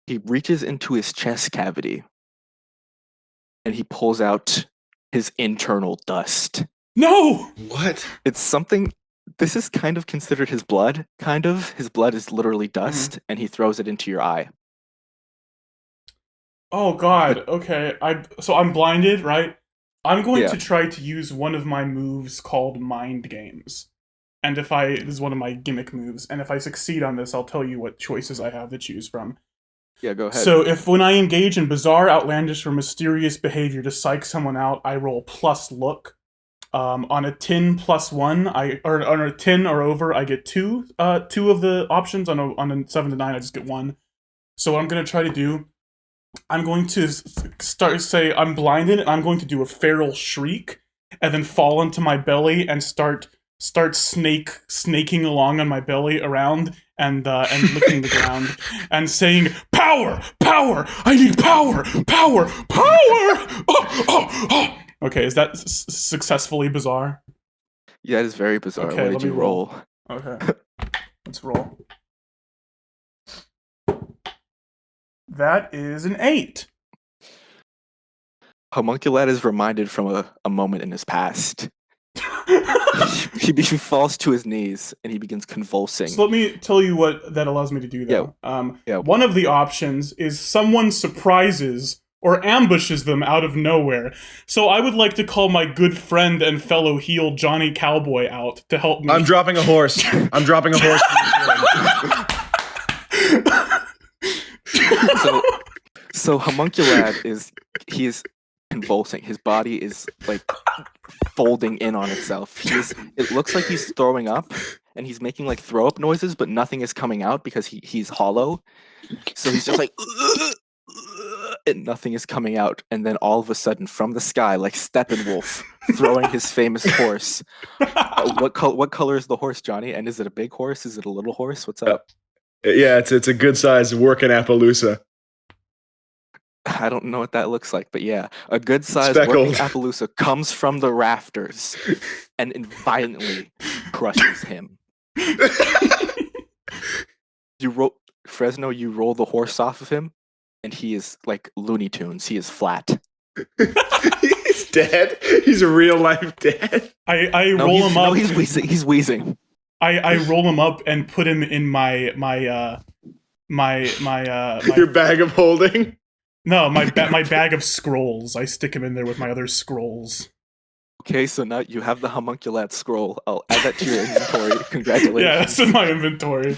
He reaches into his chest cavity, and he pulls out his internal dust. No! What? It's something. This is kind of considered his blood. Kind of. His blood is literally dust, and he throws it into your eye. Oh God. Okay. So I'm blinded, right? I'm going to try to use one of my moves called Mind Games. And this is one of my gimmick moves, and if I succeed on this, I'll tell you what choices I have to choose from. Yeah, go ahead. So when I engage in bizarre, outlandish, or mysterious behavior to psych someone out, I roll plus look. On a 10 plus 1, or on a 10 or over, I get 2 of the options. On a 7 to 9, I just get 1. So what I'm going to try to do, I'm going to say I'm blinded, and I'm going to do a feral shriek, and then fall into my belly and start snaking along on my belly around and licking the ground and saying power, I need power. Oh. Okay, is that successfully bizarre? Yeah, it is very bizarre. Okay, what did you roll? Okay, let's roll. That is an 8. Homunculad is reminded from a moment in his past. he falls to his knees and he begins convulsing. So let me tell you what that allows me to do, though. One of the options is someone surprises or ambushes them out of nowhere. So I would like to call my good friend and fellow heel Johnny Cowboy out to help me. I'm dropping a horse. So Homunculad is convulsing. His body is like folding in on itself. It looks like he's throwing up, and he's making like throw up noises, but nothing is coming out because he's hollow. So he's just like, and nothing is coming out. And then all of a sudden, from the sky, like Steppenwolf throwing his famous horse. What color is the horse, Johnny? And is it a big horse? Is it a little horse? What's up? Yeah, it's a good size working Appaloosa. I don't know what that looks like, but yeah, a good size working Appaloosa comes from the rafters and violently crushes him. Fresno, you roll the horse off of him, and he is like Looney Tunes. He is flat. He's dead. He's a real life dead. I roll him up. No, he's wheezing. I roll him up and put him in my your bag of holding. No, my bag of scrolls. I stick him in there with my other scrolls. Okay, so now you have the Homunculad scroll. I'll add that to your inventory. Congratulations. Yeah, that's in my inventory.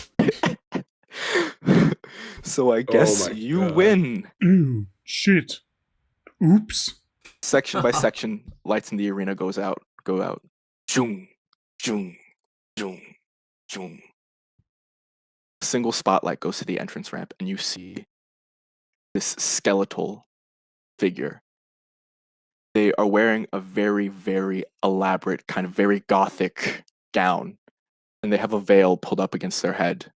So I guess you win. Ooh, shit. Oops. Section by section, lights in the arena go out. Zoom, zoom, zoom, zoom. A single spotlight goes to the entrance ramp, and you see this skeletal figure They are wearing a very, very elaborate, kind of very gothic gown, and they have a veil pulled up against their head.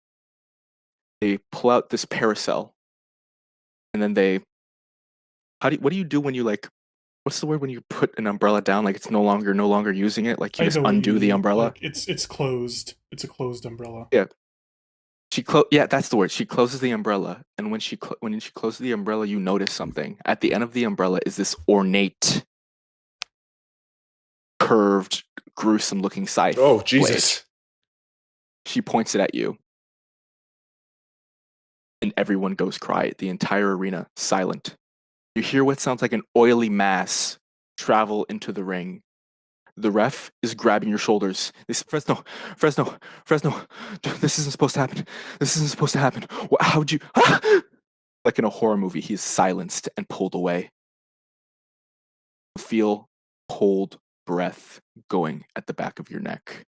They pull out this parasol, and then what do you do when you like, what's the word when you put an umbrella down, like it's no longer using it, like you I just know what you undo the mean. umbrella? Like, it's closed. It's a closed umbrella. Yeah. Yeah, that's the word. She closes the umbrella, and when she closes the umbrella, you notice something. At the end of the umbrella is this ornate, curved, gruesome-looking scythe. Oh, blade. Jesus. She points it at you, and everyone goes quiet. The entire arena silent. You hear what sounds like an oily mass travel into the ring. The ref is grabbing your shoulders. Fresno. This isn't supposed to happen. This isn't supposed to happen. How'd you? Like in a horror movie, he's silenced and pulled away. Feel cold breath going at the back of your neck.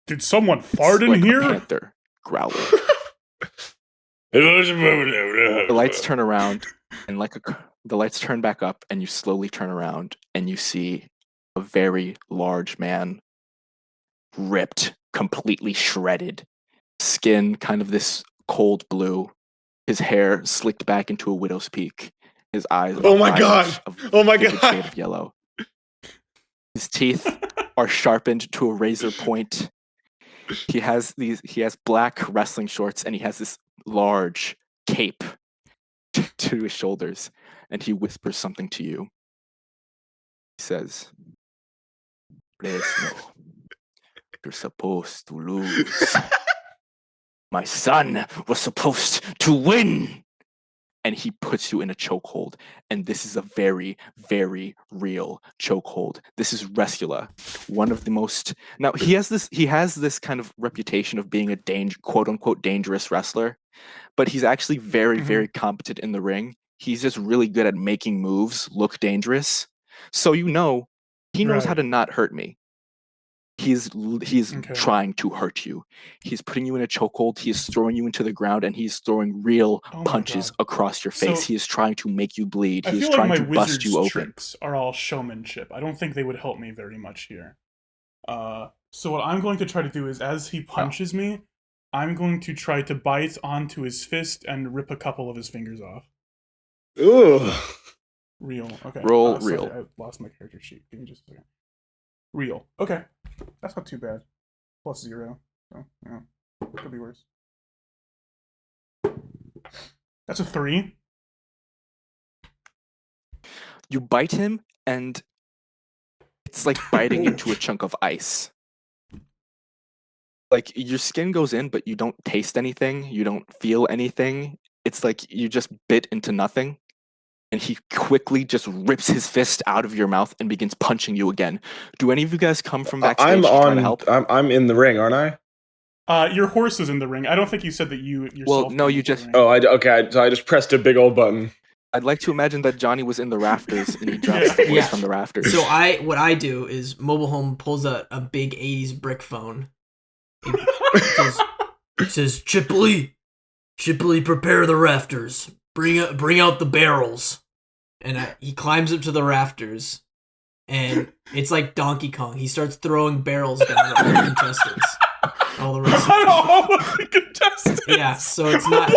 Did someone fart in like here? A panther growling. The lights turn around, and the lights turn back up, and you slowly turn around, and you see a very large man, ripped, completely shredded, skin kind of this cold blue, his hair slicked back into a widow's peak, his eyes Oh my God! Oh my God! shade of yellow. His teeth are sharpened to a razor point. He has black wrestling shorts, and he has this large cape to his shoulders, and he whispers something to you. He says, "Fresno, you're supposed to lose. My son was supposed to win." And he puts you in a chokehold. And this is a very, very real chokehold. This is Rescula, one of the most. Now he has this kind of reputation of being a quote unquote dangerous wrestler, but he's actually very, very competent in the ring. He's just really good at making moves look dangerous. So he knows how to not hurt me. He's trying to hurt you. He's putting you in a chokehold. He's throwing you into the ground, and he's throwing real punches across your face. He is trying to make you bleed. He is trying to bust you open. Tricks are all showmanship. I don't think they would help me very much here. So what I'm going to try to do is, as he punches me, I'm going to try to bite onto his fist and rip a couple of his fingers off. Ooh. Real. Okay. Roll sorry, real. I lost my character sheet. Give me just a second. Real. Okay. That's not too bad. +0. So, yeah. Could be worse. That's a 3. You bite him, and it's like biting into a chunk of ice. Like, your skin goes in, but you don't taste anything. You don't feel anything. It's like you just bit into nothing. And he quickly just rips his fist out of your mouth and begins punching you again. Do any of you guys come from backstage to try to help? I'm in the ring, aren't I? Your horse is in the ring. I don't think you said that you yourself. Well, no, you just. Oh, okay. So I just pressed a big old button. I'd like to imagine that Johnny was in the rafters and he drops the voice from the rafters. So what I do is Mobile Home pulls a big 80s brick phone. It says, Chipley, prepare the rafters. Bring out the barrels. And he climbs up to the rafters, and it's like Donkey Kong. He starts throwing barrels down at all the contestants. All the contestants. Yeah, so it's not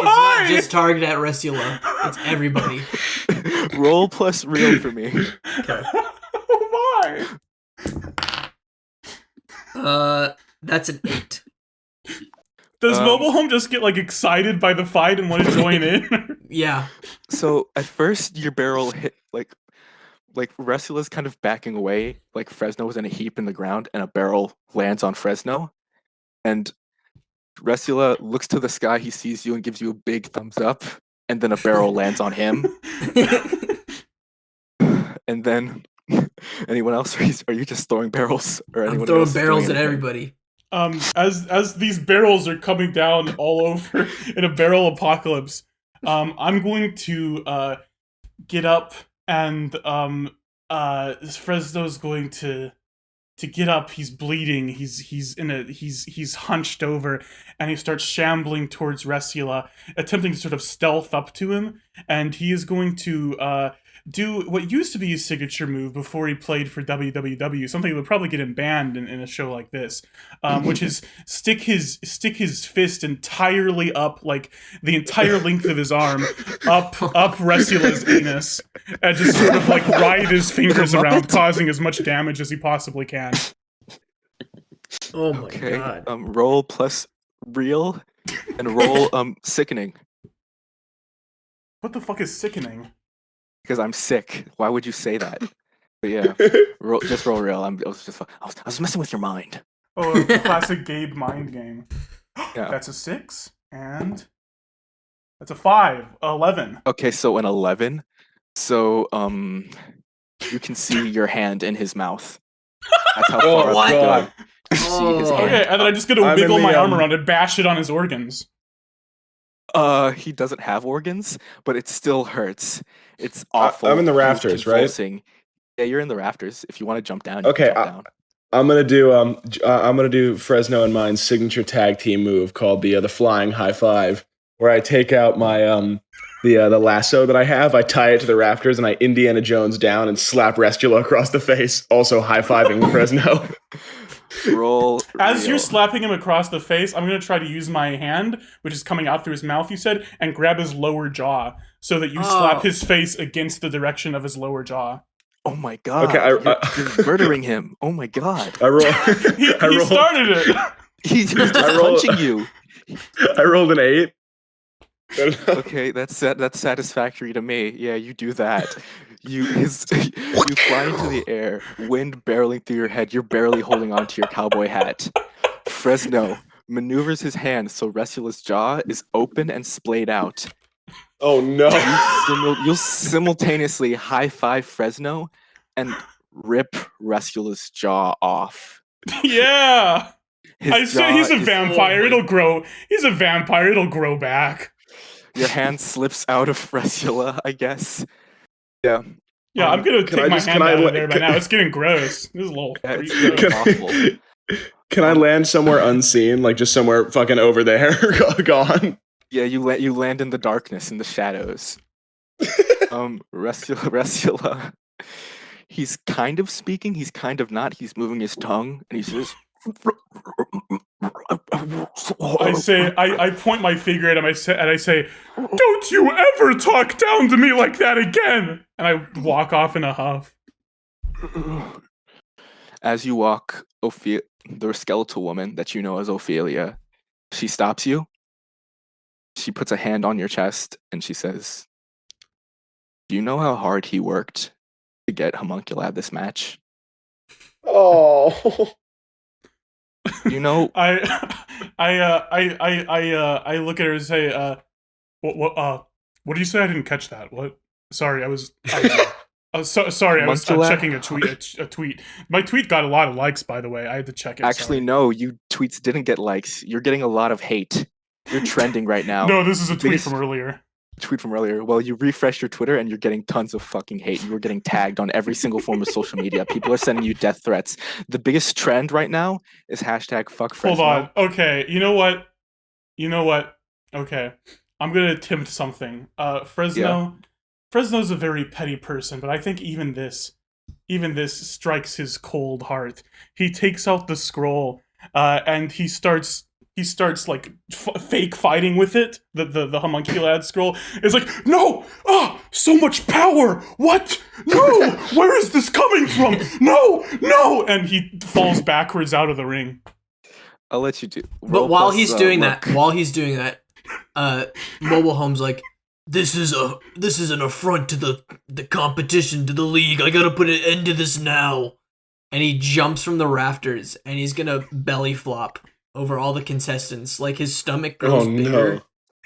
just targeted at Rescula. It's everybody. Roll plus real for me. Okay. Why? That's an 8. Does Mobile Home just get like excited by the fight and want to join in? Yeah. So at first your barrel hit like Rescula's kind of backing away, like Fresno was in a heap in the ground, and a barrel lands on Fresno. And Rescula looks to the sky, he sees you and gives you a big thumbs up, and then a barrel lands on him. And then anyone else? Are you just throwing barrels? Or anyone I'm throwing else barrels doing at anything? everybody. As these barrels are coming down all over in a barrel apocalypse, I'm going to get up, and Fresno's going to get up. He's bleeding. He's hunched over, and he starts shambling towards Rescula, attempting to sort of stealth up to him. And he is going to do what used to be his signature move before he played for WWW, something that would probably get him banned in a show like this, which is stick his fist entirely up, like the entire length of his arm, up Resula's anus, and just sort of like writhe his fingers around, causing as much damage as he possibly can. Oh my god. Roll plus real, and roll sickening. What the fuck is sickening? Because I'm sick. Why would you say that? But yeah, just roll real. I was messing with your mind. Oh, the classic Gabe mind game. Yeah. That's a 6, and that's a 5. 11. Okay, so an 11. So you can see your hand in his mouth. That's how far Oh, up you go. God. You see his hand. Okay, and then I'm just gonna I'm in wiggle the, my arm around and bash it on his organs. He doesn't have organs, but it still hurts. It's awful. I'm in the He was rafters, right? convulsing. Yeah, you're in the rafters. If you want to jump down, you Okay, can jump down. I'm gonna do Fresno and mine's signature tag team move called the flying high five, where I take out my the lasso that I have, I tie it to the rafters, and I Indiana Jones down and slap Restula across the face, also high fiving Fresno. Roll. As you're real. slapping him across the face, I'm gonna try to use my hand, which is coming out through his mouth, you said, and grab his lower jaw, so that you slap his face against the direction of his lower jaw. Oh my god. Okay, you're murdering him. Oh my god. I roll. He started it. He's just I roll- punching you. I rolled an 8. Okay, that's satisfactory to me. Yeah, you do that. You fly into the air, wind barreling through your head. You're barely holding on to your cowboy hat. Fresno maneuvers his hand so Resula's jaw is open and splayed out. Oh no! You'll simultaneously high five Fresno and rip Resula's jaw off. Yeah. His I say jaw he's a is- vampire. It'll grow. He's a vampire. It'll grow back. Your hand slips out of Resula, I guess. Yeah. Yeah, I'm gonna can take I my just- hand can I out let- of there by can- now. It's getting gross. This is a little Yeah, it's freak good. gross. Awful. Can I land somewhere unseen, like just somewhere fucking over there, gone? Yeah, you land in the darkness, in the shadows. Resula, he's kind of speaking, he's kind of not. He's moving his tongue, and he says, I point my finger at him. I say, "Don't you ever talk down to me like that again!" And I walk off in a huff. As you walk, the skeletal woman that you know as Ophelia, she stops you. She puts a hand on your chest, and she says, "Do you know how hard he worked to get Homunculad this match? Oh. You know, I look at her and say, what did you say? I didn't catch that. What? Sorry, sorry, I was Homunculad? checking a tweet. My tweet got a lot of likes, by the way. I had to check it. actually, sorry. no, you tweets didn't get likes. You're getting a lot of hate. You're trending right now." No, this is a tweet biggest- from earlier. Tweet from earlier. Well, you refresh your Twitter and you're getting tons of fucking hate. You were getting tagged on every single form of social media. People are sending you death threats. The biggest trend right now is hashtag fuck Fresno. Hold on. Okay, you know what? Okay, I'm gonna attempt something. Fresno's a very petty person, but I think even this strikes his cold heart. He takes out the scroll, and he starts like fake fighting with it. The homunculad scroll is like, no, so much power. What? No, where is this coming from? No, and he falls backwards out of the ring. I'll let you do. But while he's doing that, Mobile Home's like, this is an affront to the competition, to the league. I gotta put an end to this now. And he jumps from the rafters, and he's gonna belly flop over all the contestants. Like, his stomach grows bigger.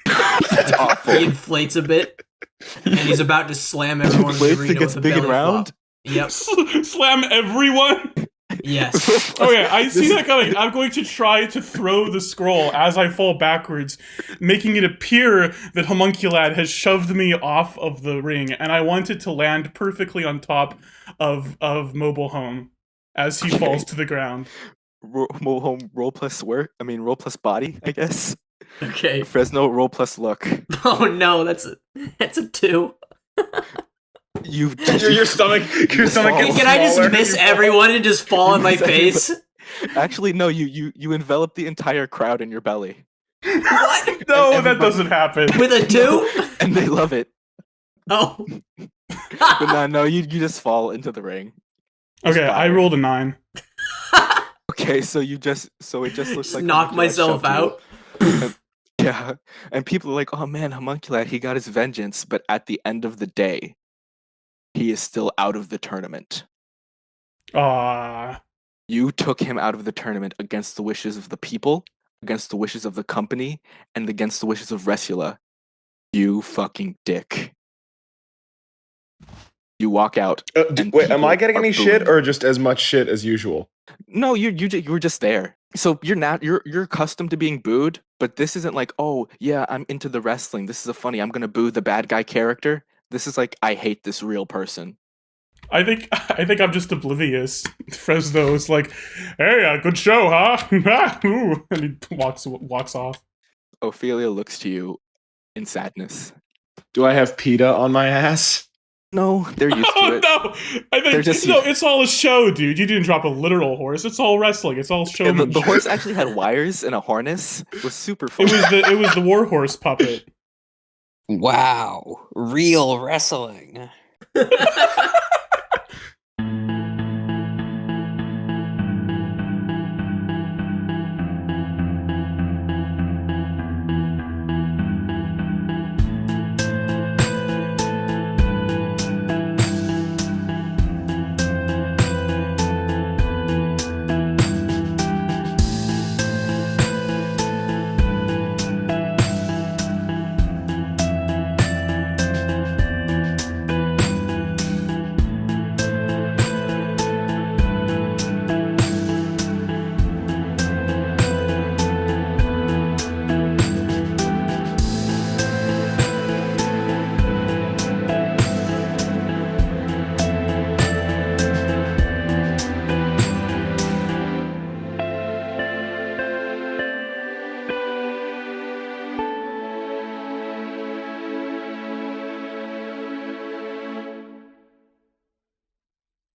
That's awful. He inflates a bit, and he's about to slam everyone in the Inflates arena and gets with a big and belly round? flop. Yep. Slam everyone. Yes. Okay, I see that coming. I'm going to try to throw the scroll as I fall backwards, making it appear that Homunculad has shoved me off of the ring, and I want it to land perfectly on top of Mobile Home as he falls to the ground. Roll plus work. I mean, roll plus body, I guess. Okay. Fresno, roll plus look. Oh no, that's a 2. Your stomach gets Can I just smaller. miss everyone and just fall on my miss face? Actually, no. You envelop the entire crowd in your belly, What? No, that everybody- doesn't happen. With a 2? and they love it. Oh. But no, you just fall into the ring. Okay, I Fire. rolled a 9. Okay, so it just looks Just like knock Homunculus myself shoved you. out. Yeah, and people are like, "Oh man, Homunculus, he got his vengeance," but at the end of the day, he is still out of the tournament. Ah, You took him out of the tournament against the wishes of the people, against the wishes of the company, and against the wishes of Resula. You fucking dick. You walk out. And Wait, am I people getting are any shit booing. or just as much shit as usual? No, you were just there. So you're accustomed to being booed, but this isn't like, oh yeah, I'm into the wrestling. This is a funny. I'm gonna boo the bad guy character. This is like, I hate this real person. I think I'm just oblivious. Fresno is like, "Hey, good show, huh?" Ooh, and he walks off. Ophelia looks to you in sadness. Do I have PETA on my ass? No, they're used to Oh it. no! I They're think just- no. It's all a show, dude. You didn't drop a literal horse. It's all wrestling. It's all And showmanship. the horse actually had wires and a harness. It was super fun. It was the war horse puppet. Wow, real wrestling.